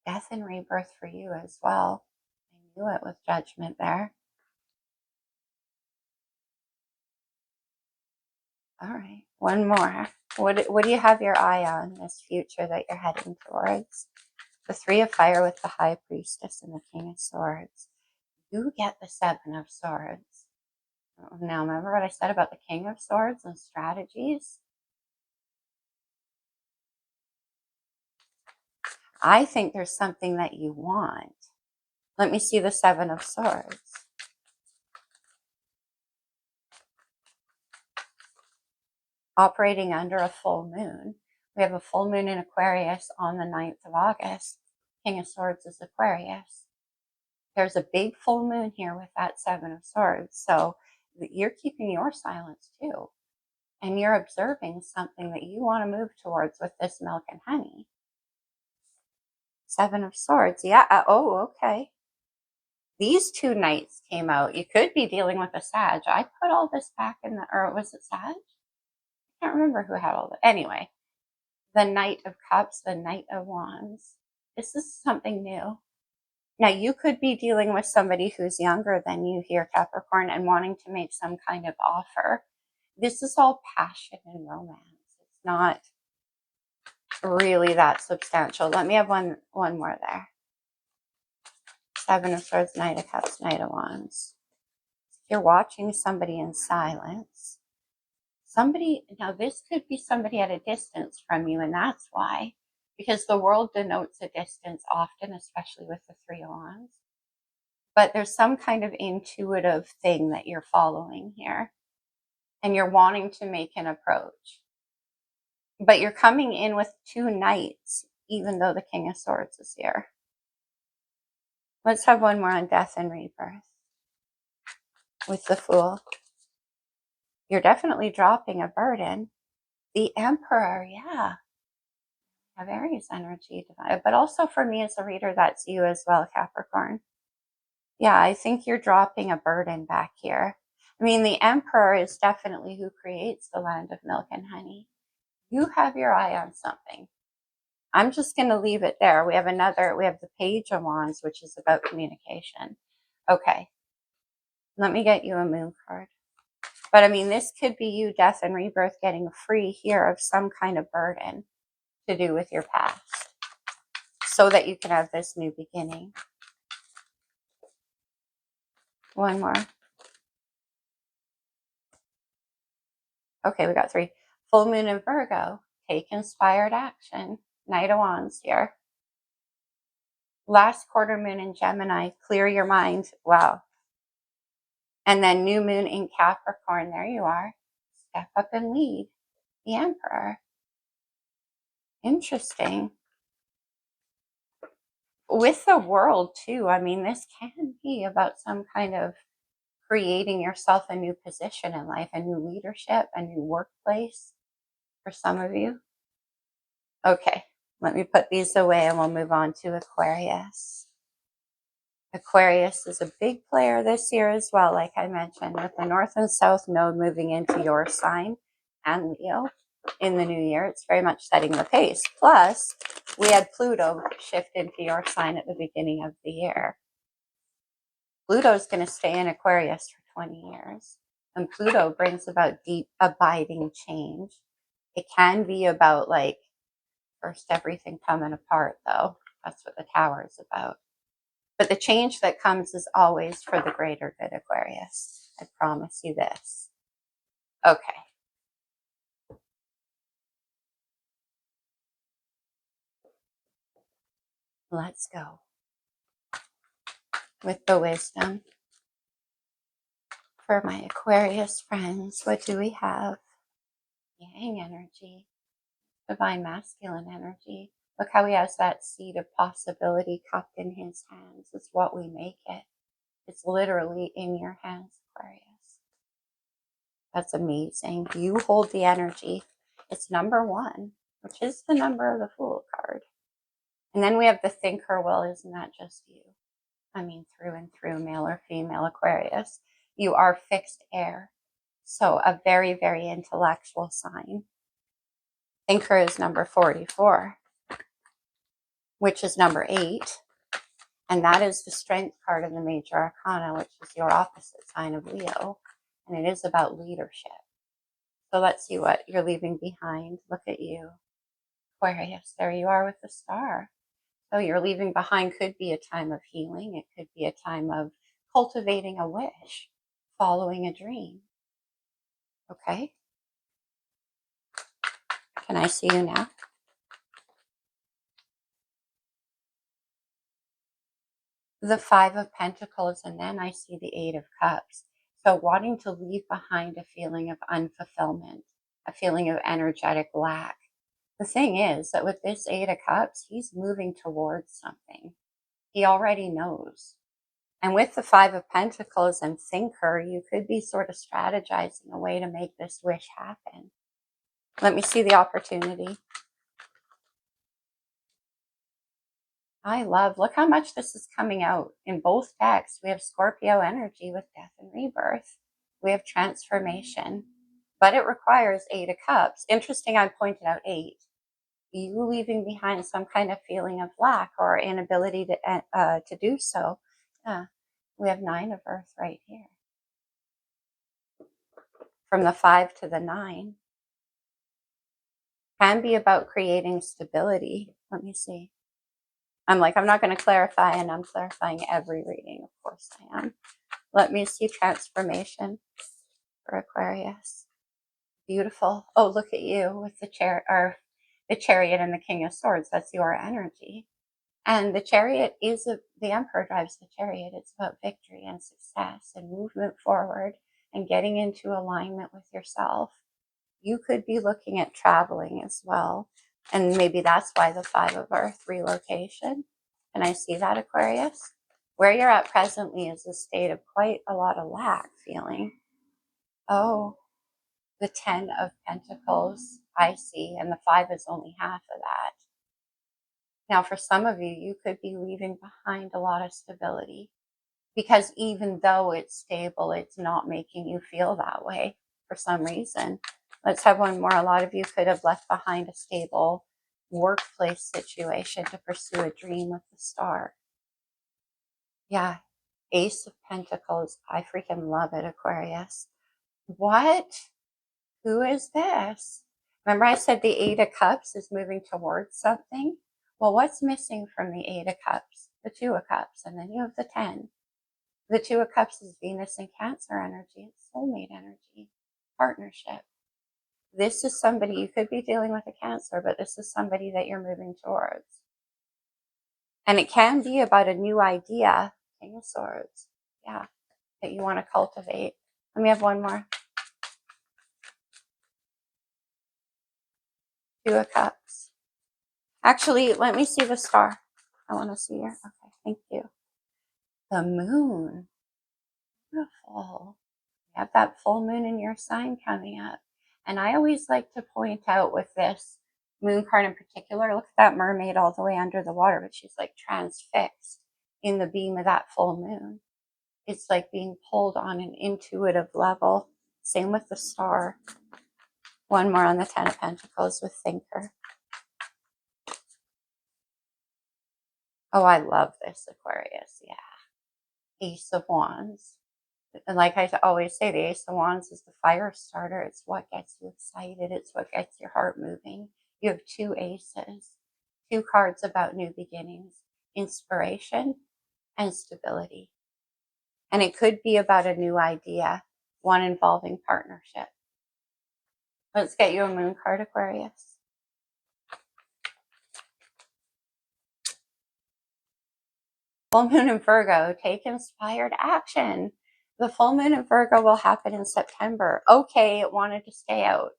Death and rebirth for you as well. I knew it with Judgment there. All right, one more. What do you have your eye on this future that you're heading towards? The Three of Fire with the High Priestess and the King of Swords. You get the Seven of Swords. Now, remember what I said about the King of Swords and strategies? I think there's something that you want. Let me see the Seven of Swords. Operating under a full moon. We have a full moon in Aquarius on the 9th of August. King of Swords is Aquarius. There's a big full moon here with that Seven of Swords. So you're keeping your silence too. And you're observing something that you want to move towards with this milk and honey. Seven of Swords. Yeah. Oh, okay. These two knights came out. You could be dealing with a Sag. I put all this back in the, or was it Sag? I can't remember who had all the, anyway. The Knight of Cups, the Knight of Wands. This is something new. Now, you could be dealing with somebody who's younger than you here, Capricorn, and wanting to make some kind of offer. This is all passion and romance. It's not really that substantial. Let me have one more there. Seven of Swords, Knight of Cups, Knight of Wands. You're watching somebody in silence. Somebody, now this could be somebody at a distance from you, and that's why. Because the world denotes a distance often, especially with the Three of Wands. But there's some kind of intuitive thing that you're following here. And you're wanting to make an approach. But you're coming in with two knights, even though the King of Swords is here. Let's have one more on Death and Rebirth. With the Fool. You're definitely dropping a burden. The Emperor, yeah. Have Aries energy. But also for me as a reader, that's you as well, Capricorn. Yeah, I think you're dropping a burden back here. I mean, the Emperor is definitely who creates the land of milk and honey. You have your eye on something. I'm just going to leave it there. We have the Page of Wands, which is about communication. Okay. Let me get you a moon card. But I mean, this could be you, Death and Rebirth, getting free here of some kind of burden to do with your past so that you can have this new beginning. One more. Okay, we got three. Full moon in Virgo. Take inspired action. Knight of Wands here. Last quarter moon in Gemini. Clear your mind. Wow. And then new moon in Capricorn. There you are. Step up and lead. The Emperor. Interesting. With the World too. I mean, this can be about some kind of creating yourself a new position in life, a new leadership, a new workplace for some of you. Okay, let me put these away and we'll move on to Aquarius. Aquarius is a big player this year as well, like I mentioned, with the North and South node moving into your sign and Leo in the new year. It's very much setting the pace. Plus, we had Pluto shift into your sign at the beginning of the year. Pluto's going to stay in Aquarius for 20 years. And Pluto brings about deep, abiding change. It can be about, like, first everything coming apart, though. That's what the Tower is about. But the change that comes is always for the greater good, Aquarius. I promise you this. Okay. Let's go. With the wisdom. For my Aquarius friends, what do we have? Yang energy. Divine masculine energy. Look how he has that seed of possibility cupped in his hands. It's what we make it. It's literally in your hands, Aquarius. That's amazing. You hold the energy. It's number 1, which is the number of the Fool card. And then we have the thinker. Well, isn't that just you? I mean, through and through, male or female Aquarius. You are fixed air. So a very, very intellectual sign. Thinker is number 44. which is number 8. And that is the strength card in the major arcana, which is your opposite sign of Leo. And it is about leadership. So let's see what you're leaving behind. Look at you, Aquarius. There you are with the star. So you're leaving behind could be a time of healing. It could be a time of cultivating a wish, following a dream. Okay? Can I see you now? The 5 of Pentacles, and then I see the 8 of Cups. So wanting to leave behind a feeling of unfulfillment, a feeling of energetic lack. The thing is that with this 8 of Cups, he's moving towards something. He already knows. And with the 5 of Pentacles and Thinker, you could be sort of strategizing a way to make this wish happen. Let me see the opportunity. Look how much this is coming out in both decks. We have Scorpio energy with death and rebirth. We have transformation, but it requires 8 of Cups. Interesting, I pointed out 8. You leaving behind some kind of feeling of lack or inability to do so. Yeah, we have 9 of Earth right here. From the 5 to the 9. Can be about creating stability. Let me see. I'm not going to clarify, and I'm clarifying every reading. Of course I am. Let me see transformation for Aquarius. Beautiful. Oh, look at you with the Chariot and the King of Swords. That's your energy. And the Chariot is the Emperor drives the Chariot. It's about victory and success and movement forward and getting into alignment with yourself. You could be looking at traveling as well. And maybe that's why the 5 of Earth, relocation. Can I see that, Aquarius? Where you're at presently is a state of quite a lot of lack feeling. Oh, the 10 of Pentacles, I see. And the 5 is only half of that. Now, for some of you, you could be leaving behind a lot of stability. Because even though it's stable, it's not making you feel that way for some reason. Let's have one more. A lot of you could have left behind a stable workplace situation to pursue a dream with the star. Yeah, Ace of Pentacles. I freaking love it, Aquarius. What? Who is this? Remember I said the 8 of Cups is moving towards something? Well, what's missing from the 8 of Cups? The 2 of Cups, and then you have the 10. The 2 of Cups is Venus and Cancer energy. It's soulmate energy, partnership. This is somebody, you could be dealing with a Cancer, but this is somebody that you're moving towards. And it can be about a new idea, King of Swords, yeah, that you want to cultivate. Let me have one more. 2 of Cups. Actually, let me see the star. I want to see her. Okay, thank you. The moon. Beautiful. You have that full moon in your sign coming up. And I always like to point out with this moon card in particular, look at that mermaid all the way under the water, but she's like transfixed in the beam of that full moon. It's like being pulled on an intuitive level. Same with the star. One more on the 10 of Pentacles with Thinker. Oh, I love this, Aquarius. Yeah. Ace of Wands. And like I always say, the Ace of Wands is the fire starter. It's what gets you excited. It's what gets your heart moving. You have 2 aces, 2 cards about new beginnings, inspiration and stability. And it could be about a new idea, one involving partnership. Let's get you a moon card, Aquarius. Full moon in Virgo, take inspired action. The full moon in Virgo will happen in September. Okay, it wanted to stay out.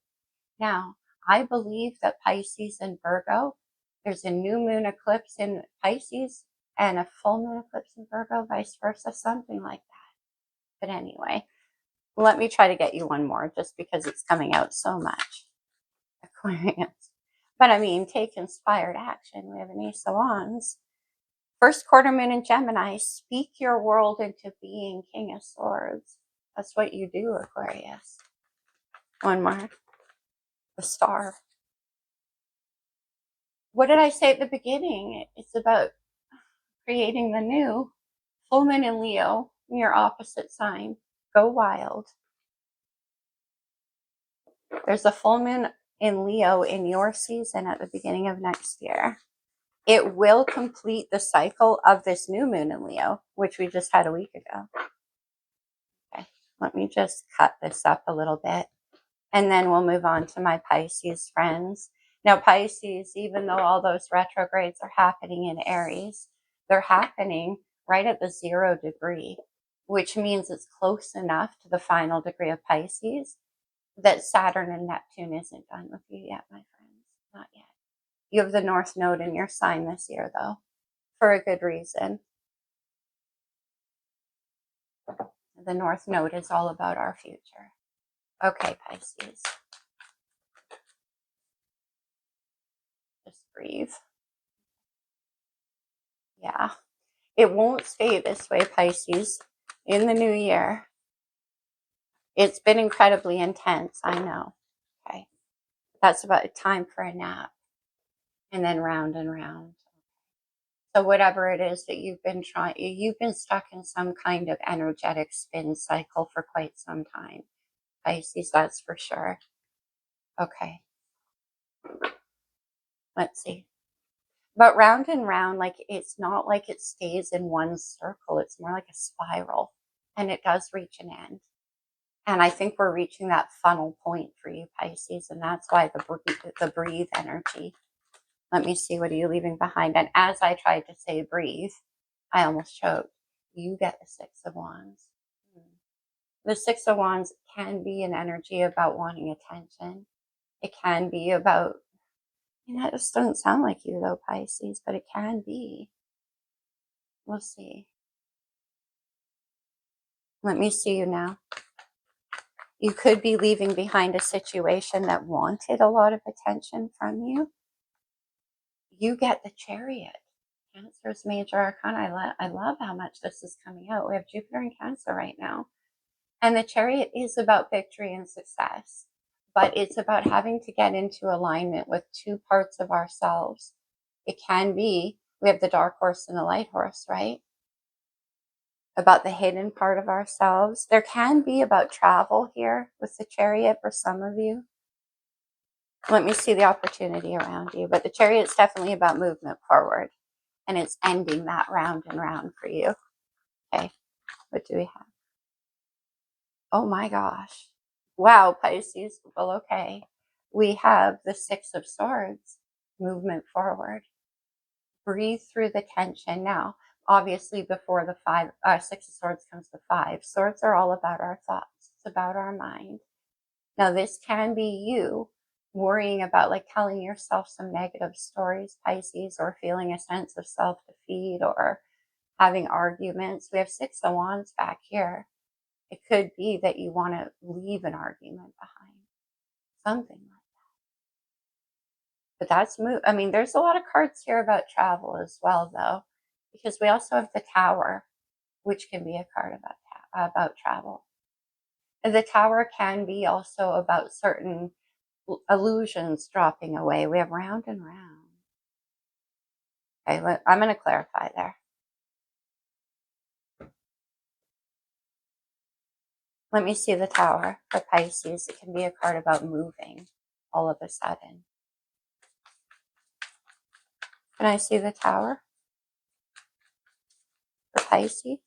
Now, I believe that Pisces and Virgo, there's a new moon eclipse in Pisces and a full moon eclipse in Virgo, vice versa, something like that. But anyway, let me try to get you one more just because it's coming out so much. Aquarius. But I mean, take inspired action. We have an Ace of Wands. First quarter moon in Gemini, speak your world into being, King of Swords. That's what you do, Aquarius. One more. The star. What did I say at the beginning? It's about creating the new. Full moon in Leo, your opposite sign. Go wild. There's a full moon in Leo in your season at the beginning of next year. It will complete the cycle of this new moon in Leo, which we just had a week ago. Okay, let me just cut this up a little bit, and then we'll move on to my Pisces friends. Now, Pisces, even though all those retrogrades are happening in Aries, they're happening right at the 0 degree, which means it's close enough to the final degree of Pisces that Saturn and Neptune isn't done with you yet, my friends. Not yet. You have the North Node in your sign this year, though, for a good reason. The North Node is all about our future. Okay, Pisces. Just breathe. Yeah. It won't stay this way, Pisces, in the new year. It's been incredibly intense, I know. Okay. That's about time for a nap. And then round and round. So whatever it is that you've been stuck in some kind of energetic spin cycle for quite some time. Pisces, that's for sure. Okay. Let's see. But round and round, like it's not like it stays in one circle. It's more like a spiral. And it does reach an end. And I think we're reaching that funnel point for you, Pisces. And that's why the breathe energy. Let me see, what are you leaving behind? And as I tried to say breathe, I almost choked. You get the Six of Wands. The Six of Wands can be an energy about wanting attention. It can be about, that just doesn't sound like you though, Pisces, but it can be. We'll see. Let me see you now. You could be leaving behind a situation that wanted a lot of attention from you. You get the Chariot. Cancer's major arcana. I love how much this is coming out. We have Jupiter in Cancer right now. And the Chariot is about victory and success. But it's about having to get into alignment with two parts of ourselves. It can be, we have the dark horse and the light horse, right? About the hidden part of ourselves. There can be about travel here with the Chariot for some of you. Let me see the opportunity around you. But the Chariot's definitely about movement forward. And it's ending that round and round for you. Okay, what do we have? Oh my gosh. Wow, Pisces. Well, okay. We have the Six of Swords, movement forward. Breathe through the tension. Now, obviously, before the Six of Swords comes the Five. Swords are all about our thoughts. It's about our mind. Now, this can be you worrying about like telling yourself some negative stories, Pisces, or feeling a sense of self-defeat or having arguments. We have Six of Wands back here. It could be that you want to leave an argument behind. Something like that. But that's there's a lot of cards here about travel as well, though, because we also have the Tower, which can be a card about travel. And the Tower can be also about certain illusions dropping away. We have round and round. Okay, I'm going to clarify there. Let me see the Tower for Pisces. It can be a card about moving all of a sudden. Can I see the Tower for Pisces?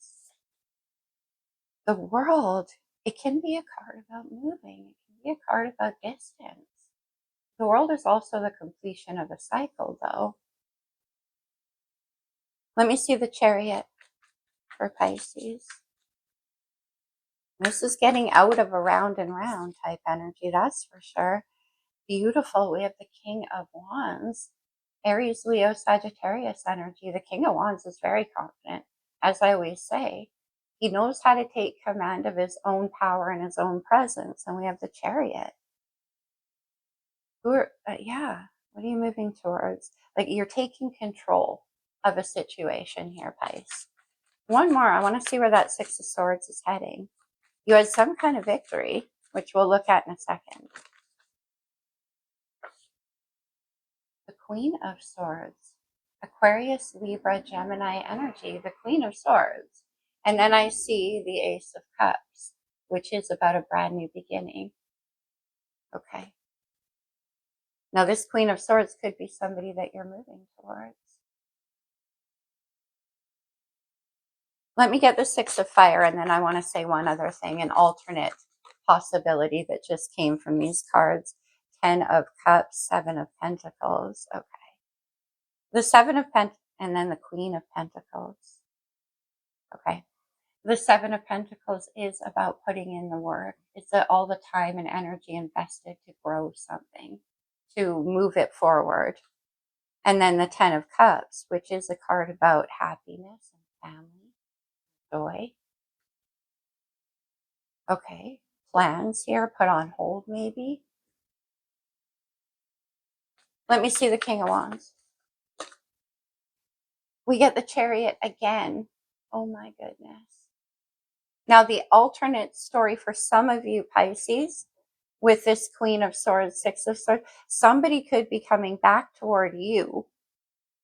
The World. It can be a card about moving. It can be a card about distance. The World is also the completion of a cycle, though. Let me see the Chariot for Pisces. This is getting out of a round and round type energy, that's for sure. Beautiful. We have the King of Wands. Aries, Leo, Sagittarius energy. The King of Wands is very confident, as I always say. He knows how to take command of his own power and his own presence. And we have the Chariot. What are you moving towards? Like you're taking control of a situation here, Pisces. One more. I want to see where that Six of Swords is heading. You had some kind of victory, which we'll look at in a second. The Queen of Swords, Aquarius, Libra, Gemini energy, the Queen of Swords. And then I see the Ace of Cups, which is about a brand new beginning. Okay. Now this Queen of Swords could be somebody that you're moving towards. Let me get the Six of Fire, and then I want to say one other thing, an alternate possibility that just came from these cards. 10 of Cups, 7 of Pentacles. Okay. The 7 of Pentacles, and then the Queen of Pentacles. Okay. The 7 of Pentacles is about putting in the work. It's all the time and energy invested to grow something, to move it forward. And then the 10 of Cups, which is a card about happiness and family, joy. Okay. Plans here put on hold maybe. Let me see the King of Wands. We get the Chariot again. Oh my goodness. Now the alternate story for some of you Pisces with this Queen of Swords, Six of Swords, somebody could be coming back toward you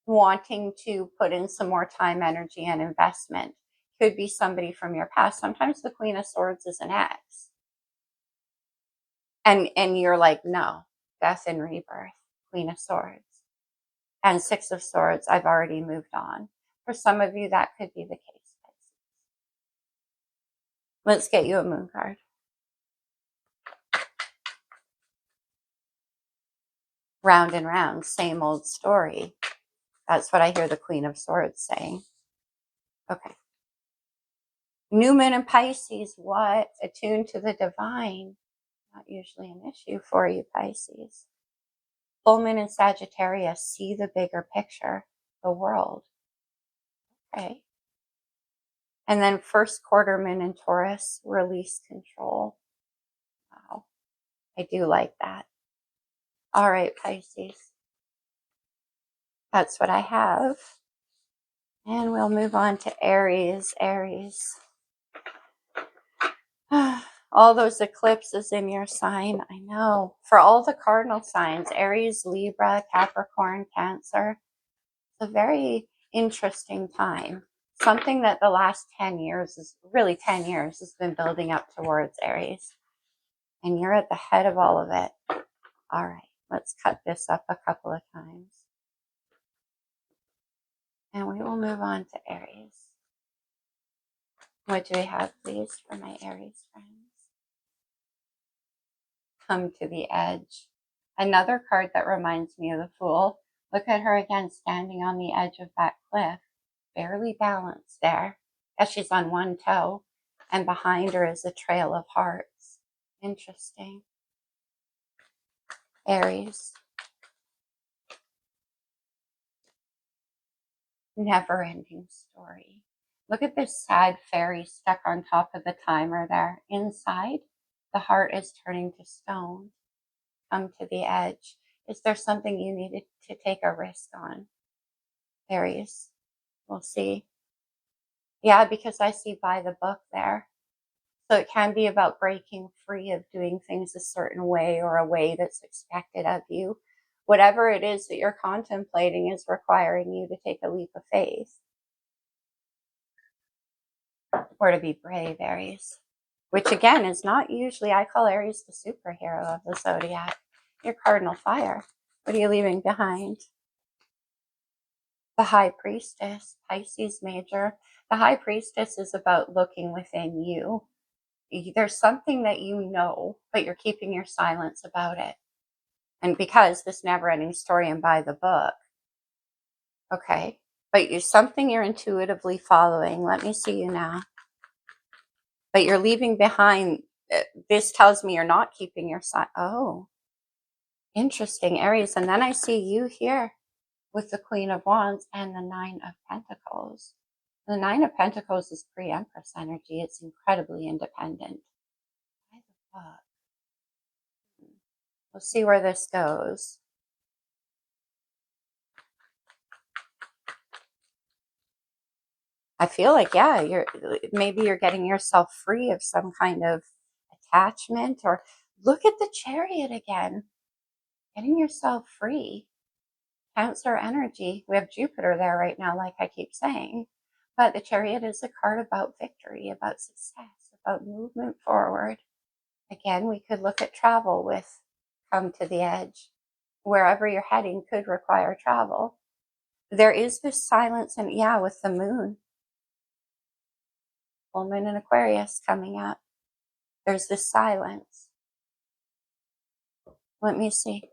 wanting to put in some more time, energy, and investment. Could be somebody from your past. Sometimes the Queen of Swords is an ex. And you're like, no, death and rebirth, Queen of Swords. And Six of Swords, I've already moved on. For some of you, that could be the case. Let's get you a moon card. Round and round, same old story. That's what I hear the Queen of Swords saying. Okay. New moon in Pisces, what? Attuned to the divine. Not usually an issue for you, Pisces. Full moon in Sagittarius, see the bigger picture, the world. Okay. And then first quarter moon in Taurus, release control. Wow. I do like that. All right, Pisces. That's what I have. And we'll move on to Aries. Aries. All those eclipses in your sign, I know. For all the cardinal signs, Aries, Libra, Capricorn, Cancer, it's a very interesting time. Something that the last 10 years is really 10 years has been building up towards Aries. And you're at the head of all of it. All right, let's cut this up a couple of times. And we will move on to Aries. What do we have, please, for my Aries friends? Come to the edge. Another card that reminds me of the Fool. Look at her again, standing on the edge of that cliff. Barely balanced there, as she's on one toe. And behind her is a trail of hearts. Interesting. Aries. Never-ending story. Look at this sad fairy stuck on top of the timer there. Inside, the heart is turning to stone. Come to the edge. Is there something you needed to take a risk on? Aries. We'll see. Yeah, because I see by the book there. So it can be about breaking free of doing things a certain way or a way that's expected of you. Whatever it is that you're contemplating is requiring you to take a leap of faith. Or to be brave, Aries. Which again is not usually, I call Aries the superhero of the zodiac. Your cardinal fire. What are you leaving behind? The High Priestess, Pisces major. The High Priestess is about looking within you. There's something that you know, but you're keeping your silence about it. And because this never-ending story and by the book, okay, but you're something you're intuitively following. Let me see you now. But you're leaving behind. This tells me you're not keeping your silence. Oh, interesting, Aries. And then I see you here with the Queen of Wands and the Nine of Pentacles. The Nine of Pentacles is pre-Empress energy. It's incredibly independent. Why the fuck? We'll see where this goes. I feel like, yeah, maybe you're getting yourself free of some kind of attachment, or look at the Chariot again. Getting yourself free. Cancer energy. We have Jupiter there right now, like I keep saying. But the Chariot is a card about victory, about success, about movement forward. Again, we could look at travel with come to the edge. Wherever you're heading could require travel. There is this silence, and yeah, with the moon. Full moon in Aquarius coming up. There's this silence. Let me see.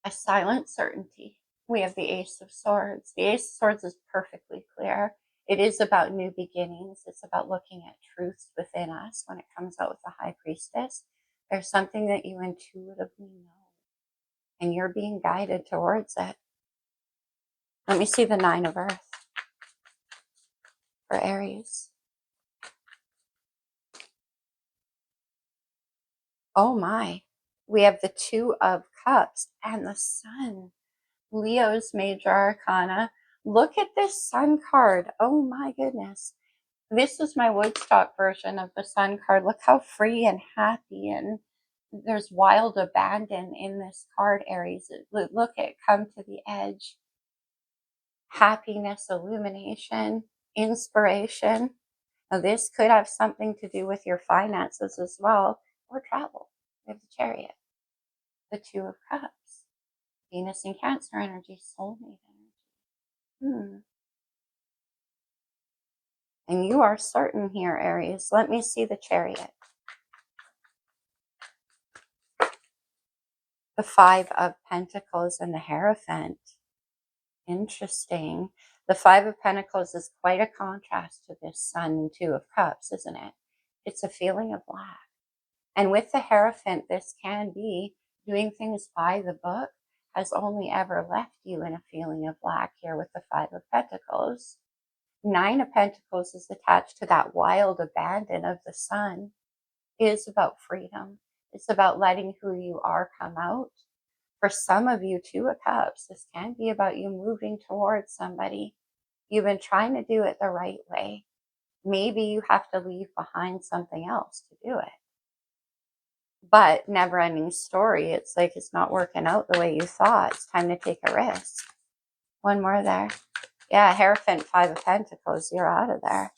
A silent certainty. We have the Ace of Swords. The Ace of Swords is perfectly clear. It is about new beginnings. It's about looking at truths within us when it comes out with the High Priestess. There's something that you intuitively know, and you're being guided towards it. Let me see the Nine of Earth for Aries. Oh my. We have the Two of Cups and the Sun. Leo's major arcana. Look at this Sun card. Oh my goodness. This is my Woodstock version of the Sun card. Look how free and happy, and there's wild abandon in this card, Aries. Look at come to the edge. Happiness, illumination, inspiration. Now this could have something to do with your finances as well, or travel. We have the Chariot, the Two of Cups, Venus and Cancer energy, soulmate energy. And you are certain here, Aries. Let me see the Chariot. The Five of Pentacles and the Hierophant. Interesting. The Five of Pentacles is quite a contrast to this Sun and Two of Cups, isn't it? It's a feeling of lack. And with the Hierophant, this can be doing things by the book has only ever left you in a feeling of lack here with the Five of Pentacles. Nine of Pentacles is attached to that wild abandon of the Sun. It is about freedom. It's about letting who you are come out. For some of you, Two of Cups, this can be about you moving towards somebody. You've been trying to do it the right way. Maybe you have to leave behind something else to do it. But never ending story. It's like it's not working out the way you thought. It's time to take a risk. One more there. Yeah, Hierophant, Five of Pentacles, you're out of there.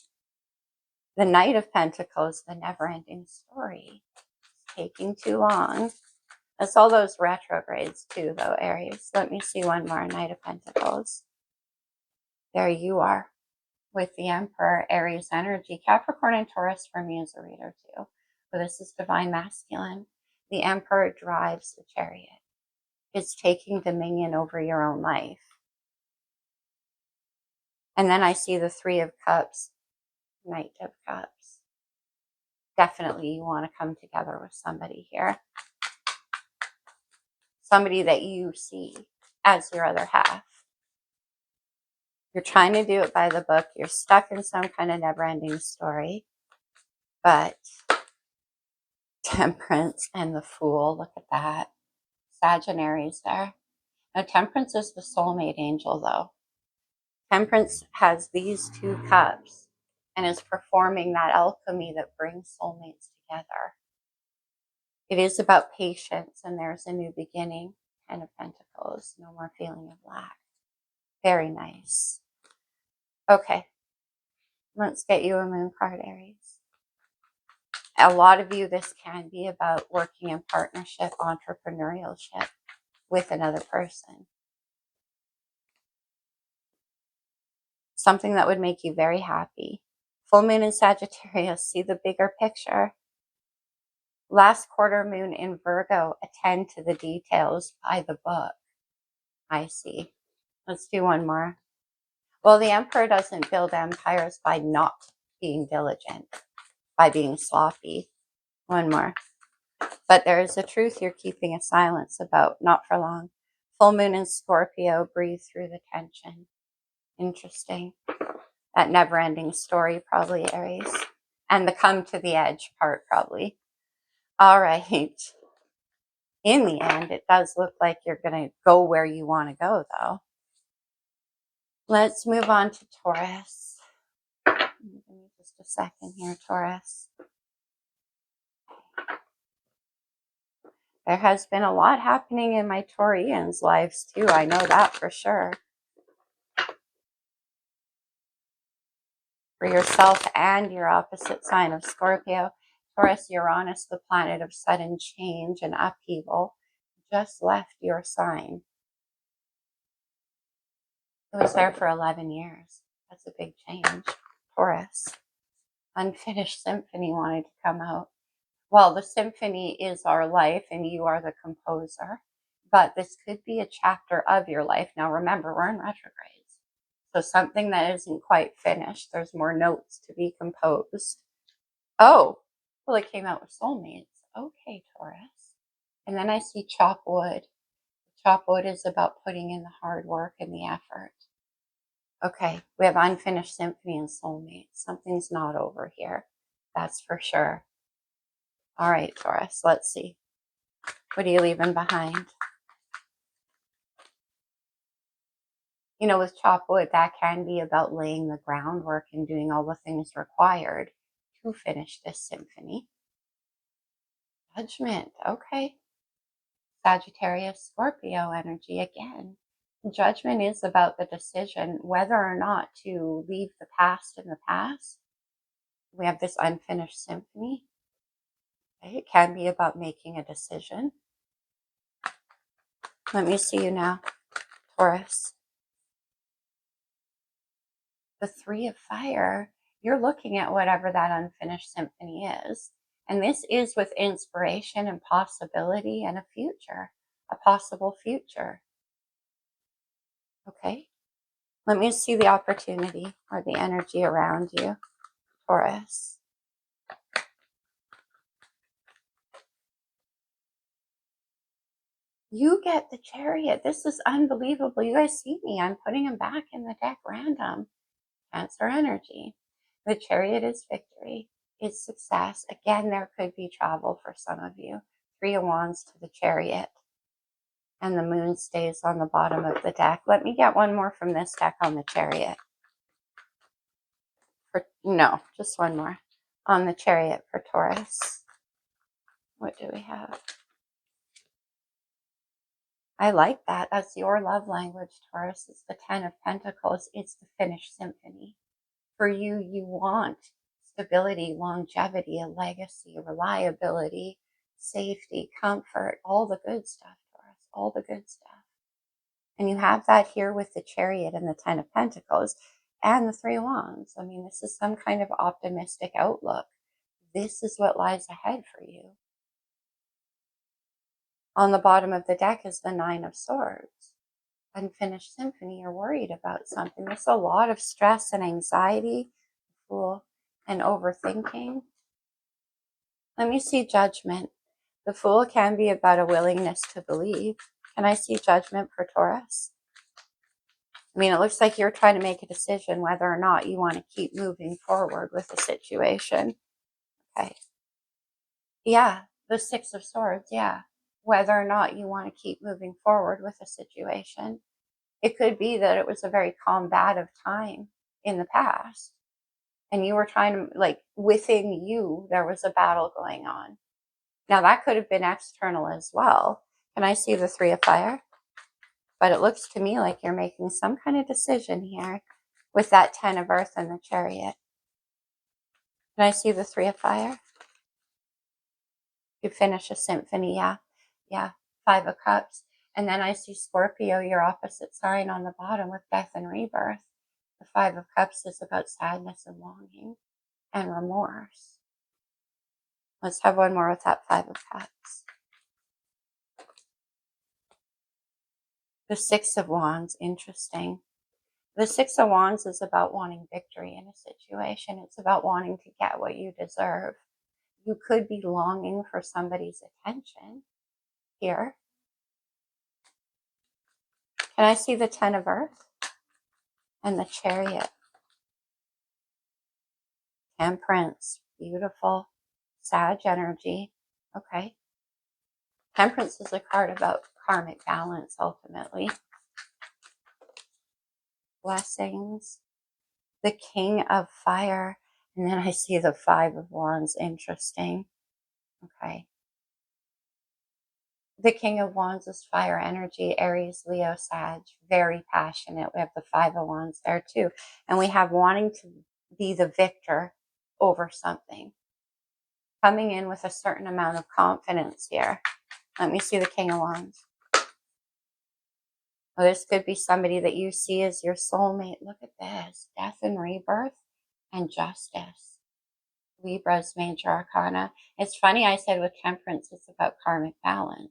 The Knight of Pentacles, the never-ending story. It's taking too long. That's all those retrogrades too, though, Aries. Let me see one more, Knight of Pentacles. There you are with the Emperor, Aries energy. Capricorn and Taurus for me is a reader too. But this is divine masculine. The Emperor drives the Chariot. It's taking dominion over your own life. And then I see the Three of Cups, Knight of Cups. Definitely you want to come together with somebody here. Somebody that you see as your other half. You're trying to do it by the book. You're stuck in some kind of never-ending story. But Temperance and the Fool, look at that. Sagittarius there. Now, Temperance is the soulmate angel, though. Temperance has these two cups and is performing that alchemy that brings soulmates together. It is about patience, and there's a new beginning. Ten of Pentacles, no more feeling of lack. Very nice. Okay, let's get you a moon card, Aries. A lot of you, this can be about working in partnership, entrepreneurship with another person. Something that would make you very happy. Full moon in Sagittarius, see the bigger picture. Last quarter moon in Virgo, attend to the details by the book. I see. Let's do one more. Well, the Emperor doesn't build empires by not being diligent, by being sloppy. One more. But there is a truth you're keeping a silence about, not for long. Full moon in Scorpio, breathe through the tension. Interesting. That never-ending story, probably, Aries. And the come to the edge part, probably. All right. In the end, it does look like you're going to go where you want to go, though. Let's move on to Taurus. Give me just a second here, Taurus. There has been a lot happening in my Taurians' lives too. I know that for sure. For yourself and your opposite sign of Scorpio, Taurus, Uranus, the planet of sudden change and upheaval, just left your sign. It was there for 11 years. That's a big change. Taurus, unfinished symphony wanted to come out. Well, the symphony is our life and you are the composer, but this could be a chapter of your life. Now remember, we're in retrogrades, so something that isn't quite finished. There's more notes to be composed. Oh, well, it came out with soulmates. Okay, Taurus. And then I see chop wood. Chop wood is about putting in the hard work and the effort. Okay, we have unfinished symphony and soulmates. Something's not over here. That's for sure. All right, Taurus, let's see. What are you leaving behind? You know, with chop wood, that can be about laying the groundwork and doing all the things required to finish this symphony. Judgment, okay. Sagittarius, Scorpio energy again. Judgment is about the decision whether or not to leave the past in the past. We have this unfinished symphony. Okay, it can be about making a decision. Let me see you now, Taurus. The Three of Fire, you're looking at whatever that unfinished symphony is. And this is with inspiration and possibility and a future, a possible future. Okay, let me see the opportunity or the energy around you, Taurus. You get the Chariot. This is unbelievable. You guys see me. I'm putting them back in the deck random. Cancer energy. The Chariot is victory. It's success. Again, there could be travel for some of you. Three of Wands to the Chariot. And the Moon stays on the bottom of the deck. Let me get one more from this deck on the Chariot. No, just one more. On the Chariot for Taurus. What do we have? I like that. That's your love language, Taurus. It's the Ten of Pentacles. It's the finished symphony. For you, you want stability, longevity, a legacy, reliability, safety, comfort, all the good stuff, Taurus, all the good stuff. And you have that here with the Chariot and the Ten of Pentacles and the Three of Wands. I mean, this is some kind of optimistic outlook. This is what lies ahead for you. On the bottom of the deck is the Nine of Swords. Unfinished symphony. You're worried about something. There's a lot of stress and anxiety, Fool, and overthinking. Let me see Judgment. The Fool can be about a willingness to believe. Can I see Judgment for Taurus? I mean, it looks like you're trying to make a decision whether or not you want to keep moving forward with the situation. Okay. Yeah, the Six of Swords, yeah. Whether or not you want to keep moving forward with a situation. It could be that it was a very combative time in the past. And you were trying to, like, within you, there was a battle going on. Now, that could have been external as well. Can I see the Three of Fire? But it looks to me like you're making some kind of decision here with that Ten of Earth and the Chariot. Can I see the Three of Fire? You finish a symphony, yeah. Yeah, Five of Cups. And then I see Scorpio, your opposite sign, on the bottom with death and rebirth. The Five of Cups is about sadness and longing and remorse. Let's have one more with that Five of Cups. The Six of Wands, interesting. The Six of Wands is about wanting victory in a situation. It's about wanting to get what you deserve. You could be longing for somebody's attention here. Can I see the Ten of Earth and the Chariot? Temperance, beautiful. Sag energy. Okay. Temperance is a card about karmic balance, ultimately. Blessings. The King of Fire. And then I see the Five of Wands. Interesting. Okay. The King of Wands is fire energy, Aries, Leo, Sag, very passionate. We have the Five of Wands there too. And we have wanting to be the victor over something. Coming in with a certain amount of confidence here. Let me see the King of Wands. Well, this could be somebody that you see as your soulmate. Look at this. Death and rebirth and justice. Libra's major arcana. It's funny I said with temperance, it's about karmic balance.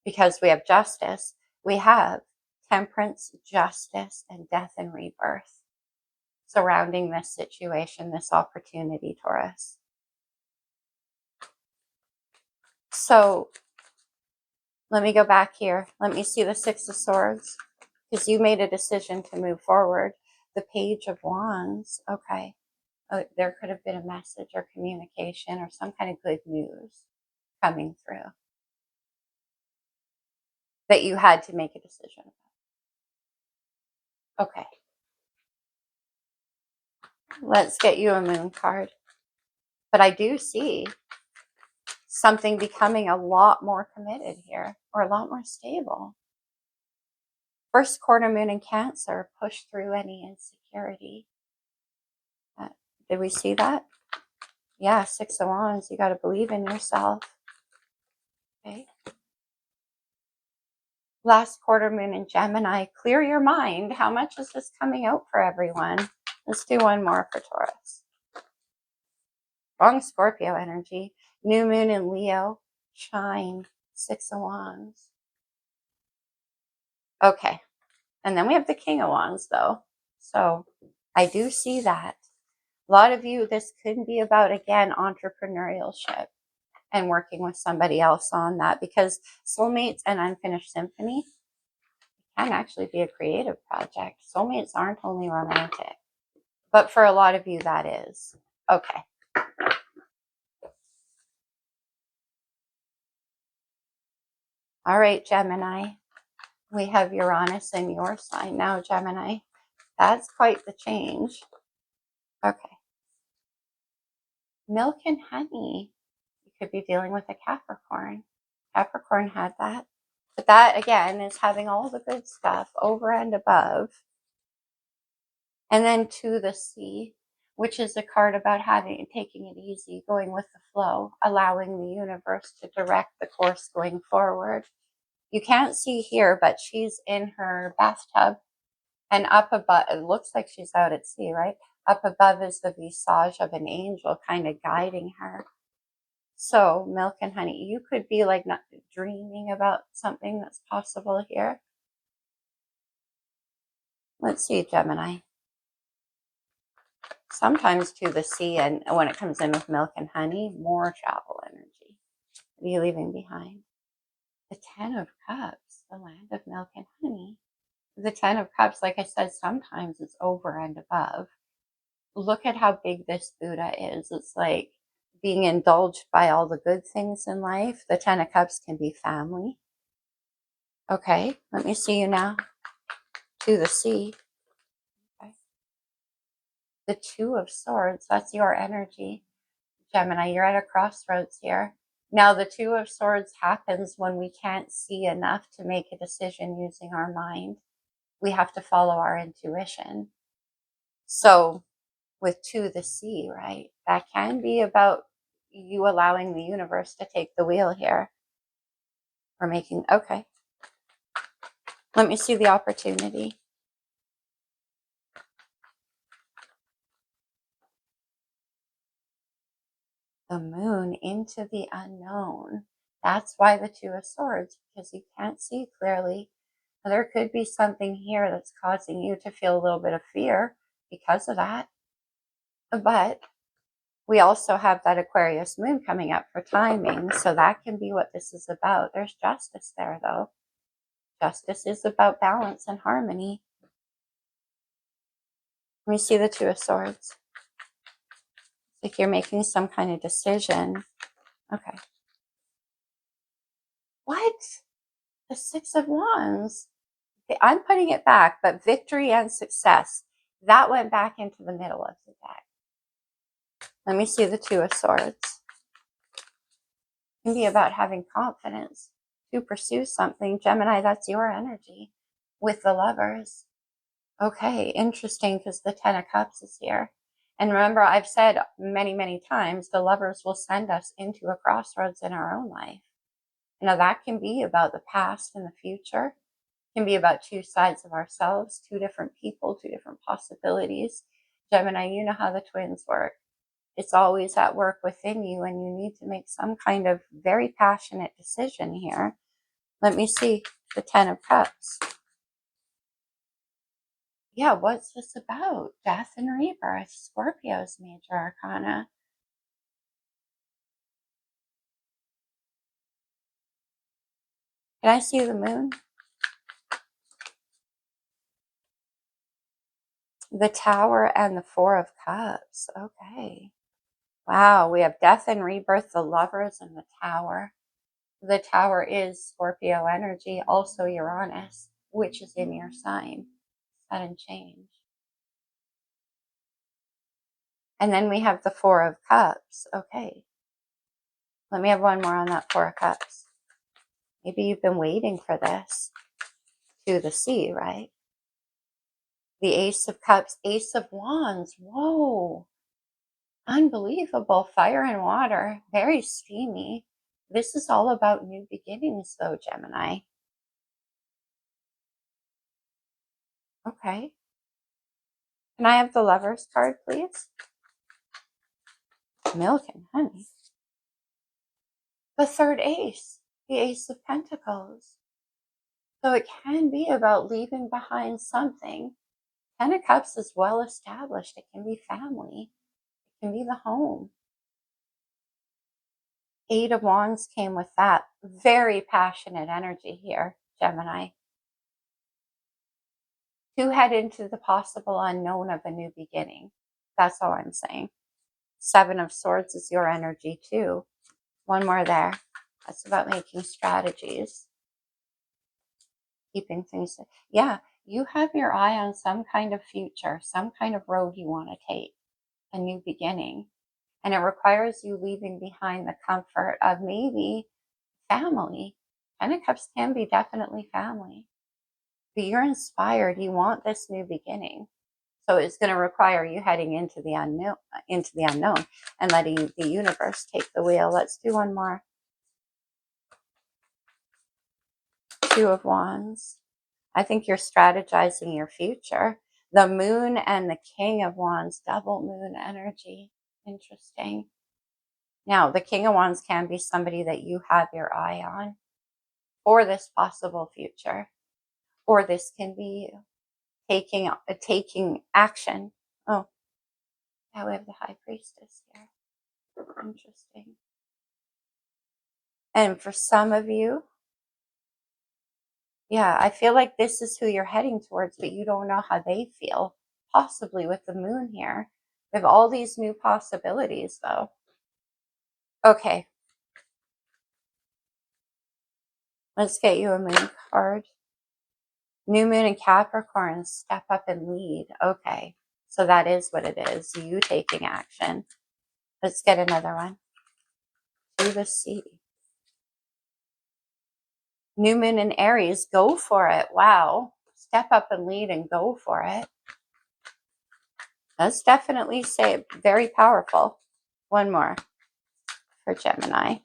Because we have justice, we have temperance, justice, and death and rebirth surrounding this situation, this opportunity, Taurus. So let me go back here. Let me see the Six of Swords, because you made a decision to move forward. The Page of Wands. Okay. There could have been a message or communication or some kind of good news coming through that you had to make a decision about. Okay. Let's get you a moon card. But I do see something becoming a lot more committed here, or a lot more stable. First quarter moon in Cancer, push through any insecurity. Did we see that? Yeah, Six of Wands, you got to believe in yourself. Okay. Last quarter moon in Gemini, clear your mind. How much is this coming out for everyone? Let's do one more for Taurus. Strong Scorpio energy. New moon in Leo, shine. Six of Wands. Okay. And then we have the King of Wands, though. So I do see that. A lot of you, this could be about, again, entrepreneurship and working with somebody else on that, because soulmates and unfinished symphony can actually be a creative project. Soulmates aren't only romantic, but for a lot of you, that is. Okay. All right, Gemini. We have Uranus in your sign now, Gemini. That's quite the change. Okay. Milk and honey. You could be dealing with a Capricorn. Capricorn had that. But that, again, is having all the good stuff over and above. And then to the sea, which is a card about taking it easy, going with the flow, allowing the universe to direct the course going forward. You can't see here, but she's in her bathtub. And up above, it looks like she's out at sea, right? Up above is the visage of an angel kind of guiding her. So milk and honey, you could be like not dreaming about something that's possible here. Let's see, Gemini. Sometimes to the sea, and when it comes in with milk and honey, more travel energy. What are you leaving behind? The Ten of Cups, the land of milk and honey. The Ten of Cups, like I said, sometimes it's over and above. Look at how big this Buddha is. It's like being indulged by all the good things in life. The Ten of Cups can be family. Okay, let me see you now. To the sea. Okay. The Two of Swords, that's your energy. Gemini, you're at a crossroads here. Now, the Two of Swords happens when we can't see enough to make a decision using our mind. We have to follow our intuition. So with To the Sea, right? That can be about you allowing the universe to take the wheel here. We're making, okay. Let me see the opportunity. The Moon into the unknown. That's why the Two of Swords, because you can't see clearly. There could be something here that's causing you to feel a little bit of fear because of that. But we also have that Aquarius moon coming up for timing. So that can be what this is about. There's justice there, though. Justice is about balance and harmony. Let me see the Two of Swords. Like you're making some kind of decision. Okay. What? The Six of Wands. Okay, I'm putting it back, but victory and success. That went back into the middle of the deck. Let me see the Two of Swords. It can be about having confidence. to pursue something. Gemini, that's your energy with the Lovers. Okay, interesting, because the Ten of Cups is here. And remember, I've said many, many times, the Lovers will send us into a crossroads in our own life. Now, that can be about the past and the future. It can be about two sides of ourselves, two different people, two different possibilities. Gemini, you know how the twins work. It's always at work within you, and you need to make some kind of very passionate decision here. Let me see the Ten of Cups. Yeah, what's this about? Death and rebirth, Scorpio's major arcana. Can I see the moon? The Tower and the Four of Cups. Okay. Wow, we have death and rebirth, the Lovers, and the Tower. The Tower is Scorpio energy, also Uranus, which is in your sign. Sudden change. And then we have the Four of Cups. Okay. Let me have one more on that Four of Cups. Maybe you've been waiting for this. To the sea, right? The Ace of Cups, Ace of Wands. Whoa. Unbelievable. Fire and water. Very steamy. This is all about new beginnings, though, Gemini. Okay. Can I have the Lovers card, please? Milk and honey. The third ace. The Ace of Pentacles. So it can be about leaving behind something. Ten of Cups is well established. It can be family. It can be the home. Eight of Wands came with that. Very passionate energy here, Gemini. To head into the possible unknown of a new beginning. That's all I'm saying. Seven of Swords is your energy too. One more there. That's about making strategies. Keeping things. Yeah, you have your eye on some kind of future, some kind of road you want to take. A new beginning. And it requires you leaving behind the comfort of maybe family. Ten of Cups can be definitely family. But you're inspired. You want this new beginning. So it's going to require you heading into the unknown and letting the universe take the wheel. Let's do one more. Two of Wands. I think you're strategizing your future. The Moon and the King of Wands, double moon energy. Interesting. Now, the King of Wands can be somebody that you have your eye on for this possible future. Or this can be you taking action. Oh, yeah, we have the High Priestess here. Interesting. And for some of you, yeah, I feel like this is who you're heading towards, but you don't know how they feel. Possibly with the moon here. We have all these new possibilities, though. Okay. Let's get you a moon card. New moon in Capricorn, step up and lead. Okay. So that is what it is. You taking action. Let's get another one. To the sea. New moon in Aries, go for it. Wow. Step up and lead and go for it. That's definitely very powerful. One more for Gemini.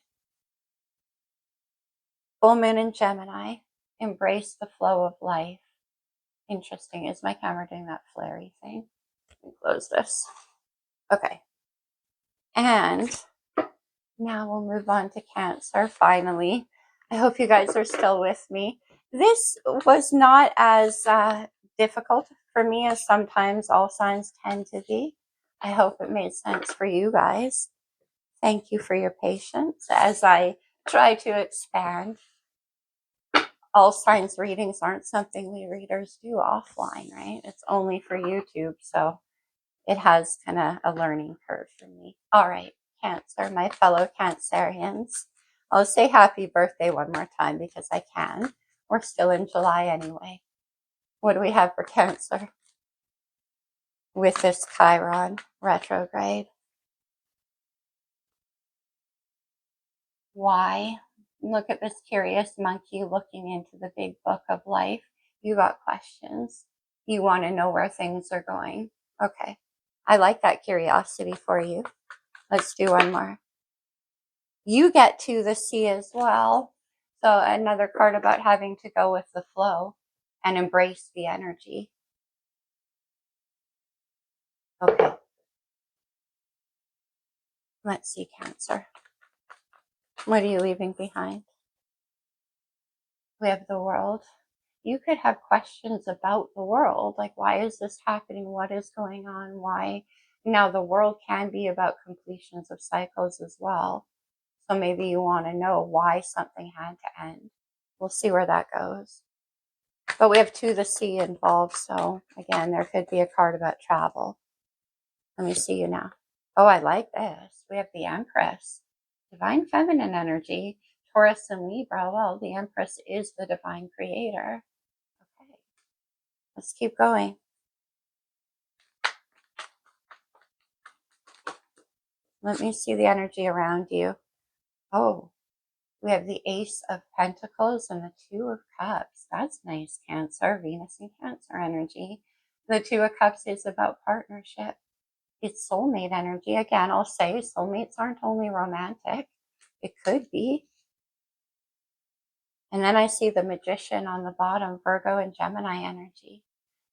Full moon in Gemini. Embrace the flow of life. Interesting. Is my camera doing that flary thing? Let me close this. Okay. And now we'll move on to Cancer, finally. I hope you guys are still with me. This was not as difficult for me as sometimes all signs tend to be. I hope it made sense for you guys. Thank you for your patience as I try to expand. All signs readings aren't something we readers do offline, right? It's only for YouTube, so it has kind of a learning curve for me. All right, Cancer, my fellow Cancerians. I'll say happy birthday one more time because I can. We're still in July anyway. What do we have for Cancer with this Chiron retrograde? Why Look at this curious monkey looking into the big book of life. You got questions. You want to know where things are going. Okay. I like that curiosity for you. Let's do one more. You get to the sea as well. So another card about having to go with the flow and embrace the energy. Okay. Let's see, Cancer. What are you leaving behind? We have the World. You could have questions about the world, like why is this happening? What is going on? Why? Now, the world can be about completions of cycles as well. So maybe you want to know why something had to end. We'll see where that goes. But we have to the sea involved. So again, there could be a card about travel. Let me see you now. Oh, I like this. We have the Empress. Divine feminine energy. Taurus and Libra. Well, the Empress is the divine creator. Okay. Let's keep going. Let me see the energy around you. Oh, we have the Ace of Pentacles and the Two of Cups. That's nice, Cancer. Venus and Cancer energy. The Two of Cups is about partnership. It's soulmate energy. Again, I'll say soulmates aren't only romantic. It could be. And then I see the Magician on the bottom, Virgo and Gemini energy.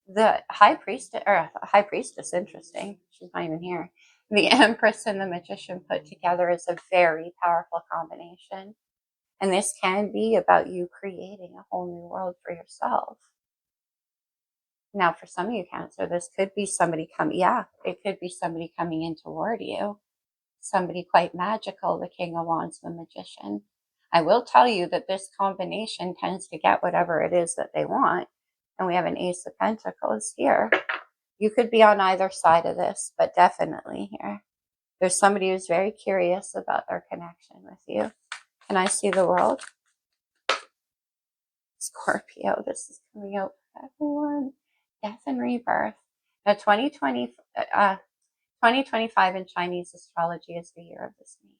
The High Priestess, interesting. She's not even here. The Empress and the Magician put together is a very powerful combination. And this can be about you creating a whole new world for yourself. Now, for some of you, Cancer, this could be somebody coming. Yeah, it could be somebody coming in toward you. Somebody quite magical, the King of Wands, the Magician. I will tell you that this combination tends to get whatever it is that they want. And we have an Ace of Pentacles here. You could be on either side of this, but definitely here. There's somebody who's very curious about their connection with you. Can I see the World? Scorpio, this is coming out for everyone. Death and rebirth. Now, 2025 in Chinese astrology is the year of the snake.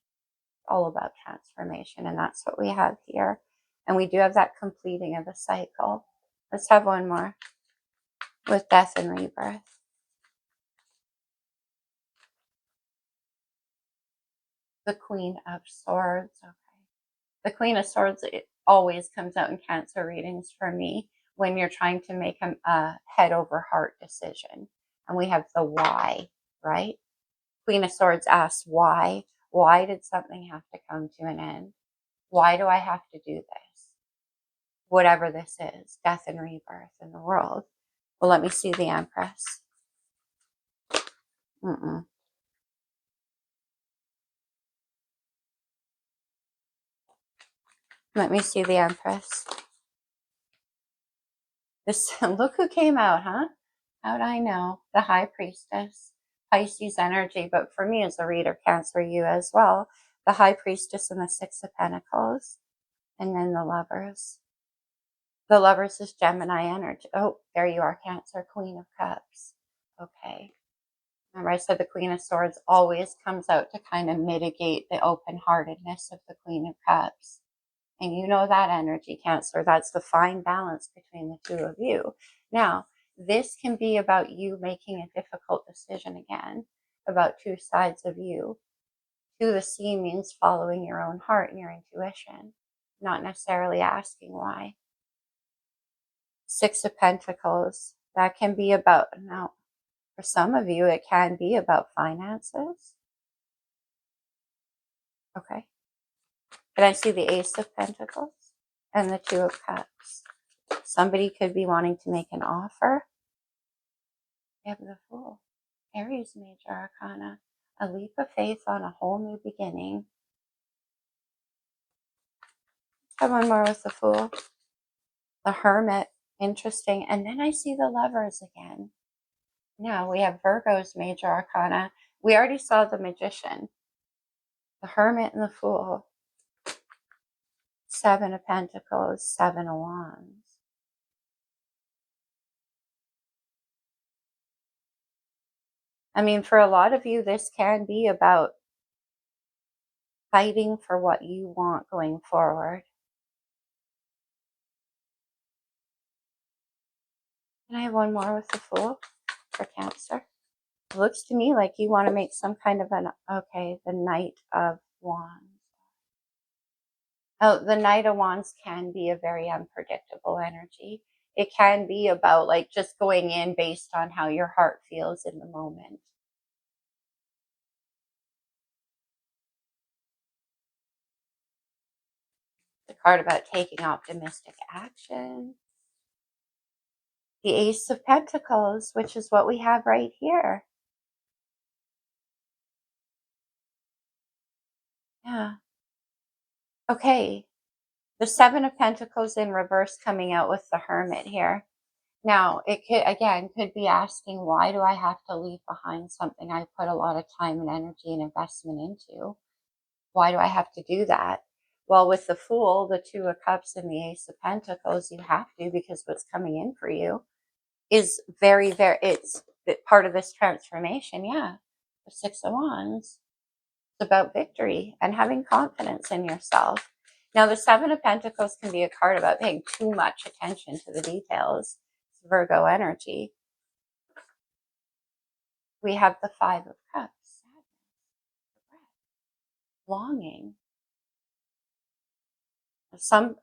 All about transformation, and that's what we have here. And we do have that completing of a cycle. Let's have one more with death and rebirth. The Queen of Swords. Okay. The Queen of Swords, it always comes out in Cancer readings for me when you're trying to make a head over heart decision. And we have the why, right? Queen of Swords asks why. Why did something have to come to an end? Why do I have to do this? Whatever this is, death and rebirth in the world. Well, let me see the Empress. Let me see the Empress. This, look who came out, huh? How'd I know? The High Priestess. Pisces energy, but for me as a reader, Cancer, you as well. The High Priestess and the Six of Pentacles. And then the Lovers. The Lovers is Gemini energy. Oh, there you are, Cancer, Queen of Cups. Okay. Remember I said the Queen of Swords always comes out to kind of mitigate the open-heartedness of the Queen of Cups. And you know that energy, Cancer. That's the fine balance between the two of you. Now, this can be about you making a difficult decision again, about two sides of you. To the sea means following your own heart and your intuition, not necessarily asking why. Six of Pentacles, that can be about, now, for some of you, it can be about finances. Okay. But I see the Ace of Pentacles and the Two of Cups. Somebody could be wanting to make an offer. You have the Fool. Aries major arcana. A leap of faith on a whole new beginning. Have one more with the Fool. The Hermit. Interesting. And then I see the Lovers again. Now we have Virgo's major arcana. We already saw the Magician. The Hermit and the Fool. Seven of Pentacles, Seven of Wands. I mean, for a lot of you, this can be about fighting for what you want going forward. Can I have one more with the Fool for Cancer? It looks to me like you want to make some kind of an, okay, the Knight of Wands. Oh, the Knight of Wands can be a very unpredictable energy. It can be about like just going in based on how your heart feels in the moment. The card about taking optimistic action. The Ace of Pentacles, which is what we have right here. Yeah. Okay. The Seven of Pentacles in reverse coming out with the Hermit here. Now, it could, again, could be asking, why do I have to leave behind something I put a lot of time and energy and investment into? Why do I have to do that? Well, with the Fool, the Two of Cups, and the Ace of Pentacles, you have to, because what's coming in for you is very, very, it's part of this transformation. Yeah. The Six of Wands. It's about victory and having confidence in yourself. Now, the Seven of Pentacles can be a card about paying too much attention to the details. It's Virgo energy. We have the Five of Cups. Longing.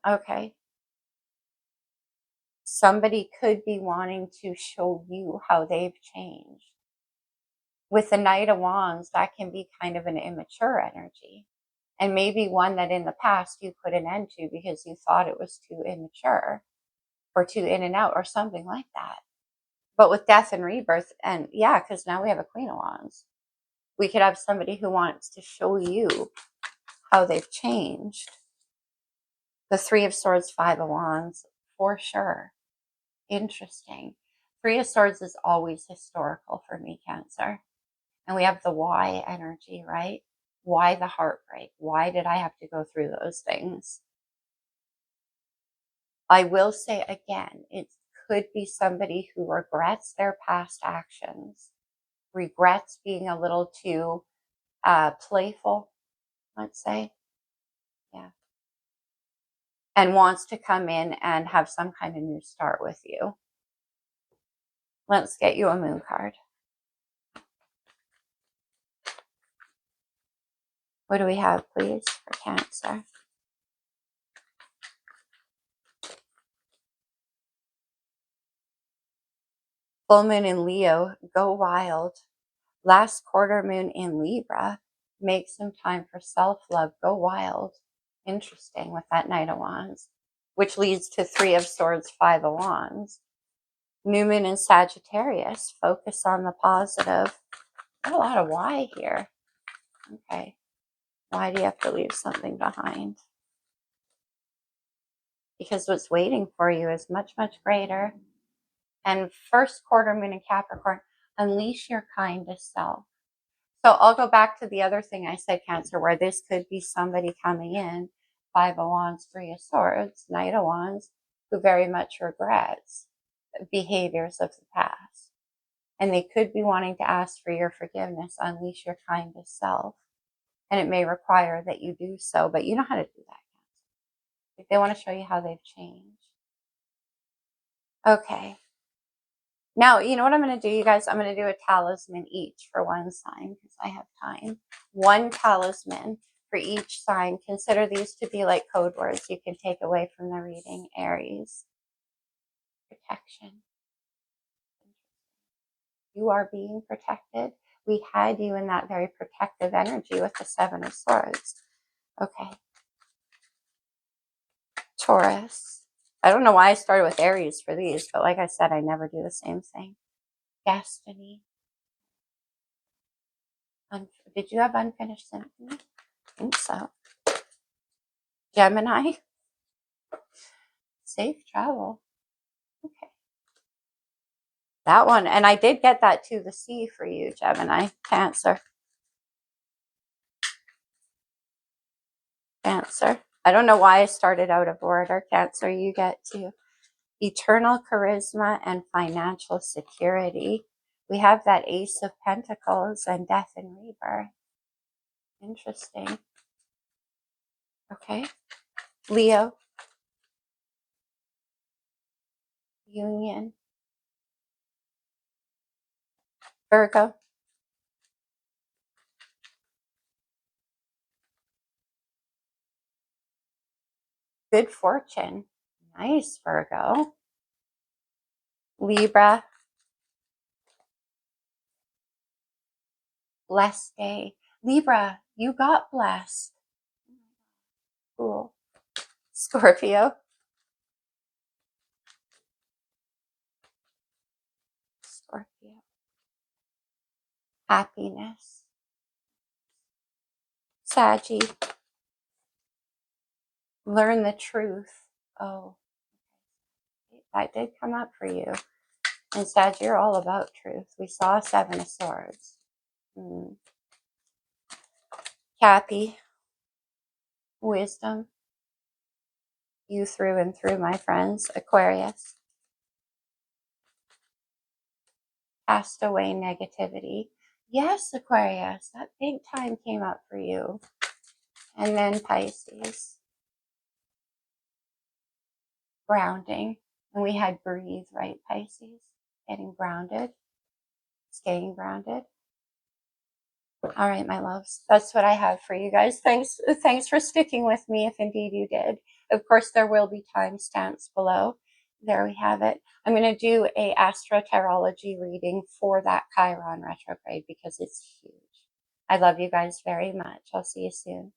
Okay. Somebody could be wanting to show you how they've changed. With the Knight of Wands, that can be kind of an immature energy. And maybe one that in the past you put an end to because you thought it was too immature or too in and out or something like that. But with death and rebirth, and yeah, because now we have a Queen of Wands. We could have somebody who wants to show you how they've changed. The Three of Swords, Five of Wands, for sure. Interesting. Three of Swords is always historical for me, Cancer. And we have the why energy, right? Why the heartbreak? Why did I have to go through those things? I will say again, it could be somebody who regrets their past actions, regrets being a little too playful, let's say. Yeah. And wants to come in and have some kind of new start with you. Let's get you a Moon card. What do we have, please, for Cancer? Full moon in Leo, go wild. Last quarter moon in Libra, make some time for self-love, go wild. Interesting with that Knight of Wands, which leads to Three of Swords, Five of Wands. New moon in Sagittarius, focus on the positive. Got a lot of why here. Okay. Why do you have to leave something behind? Because what's waiting for you is much, much greater. And first quarter moon in Capricorn, unleash your kindest self. So I'll go back to the other thing I said, Cancer, where this could be somebody coming in, Five of Wands, Three of Swords, Knight of Wands, who very much regrets behaviors of the past. And they could be wanting to ask for your forgiveness, unleash your kindest self. And it may require that you do so, but you know how to do that. If they want to show you how they've changed. Okay. Now, you know what I'm going to do, you guys? I'm going to do a talisman each for one sign because I have time. One talisman for each sign. Consider these to be like code words you can take away from the reading. Aries. Protection. You are being protected. We had you in that very protective energy with the Seven of Swords. Okay. Taurus. I don't know why I started with Aries for these, but like I said, I never do the same thing. Destiny. Did you have Unfinished Symphony? I think so. Gemini. Safe travel. Okay. That one. And I did get that to the sea for you, Gemini. Cancer. Cancer. I don't know why I started out of order. Cancer, you get to eternal charisma and financial security. We have that Ace of Pentacles and death and rebirth. Interesting. Okay. Leo, union. Virgo, good fortune. Nice, Virgo. Libra, blessed day. Libra, you got blessed. Cool. Scorpio, Scorpio. Happiness. Saggy, learn the truth. Oh, that did come up for you. And Sag, you're all about truth. We saw Seven of Swords. Cappy, wisdom. You through and through, my friends. Aquarius, cast away negativity. Yes, Aquarius, that big time came up for you. And then Pisces, grounding. And we had breathe, right, Pisces? Getting grounded, staying grounded. All right, my loves, that's what I have for you guys. Thanks for sticking with me, if indeed you did. Of course, there will be timestamps below. There we have it. I'm going to do a astrotarology reading for that Chiron retrograde because it's huge. I love you guys very much. I'll see you soon.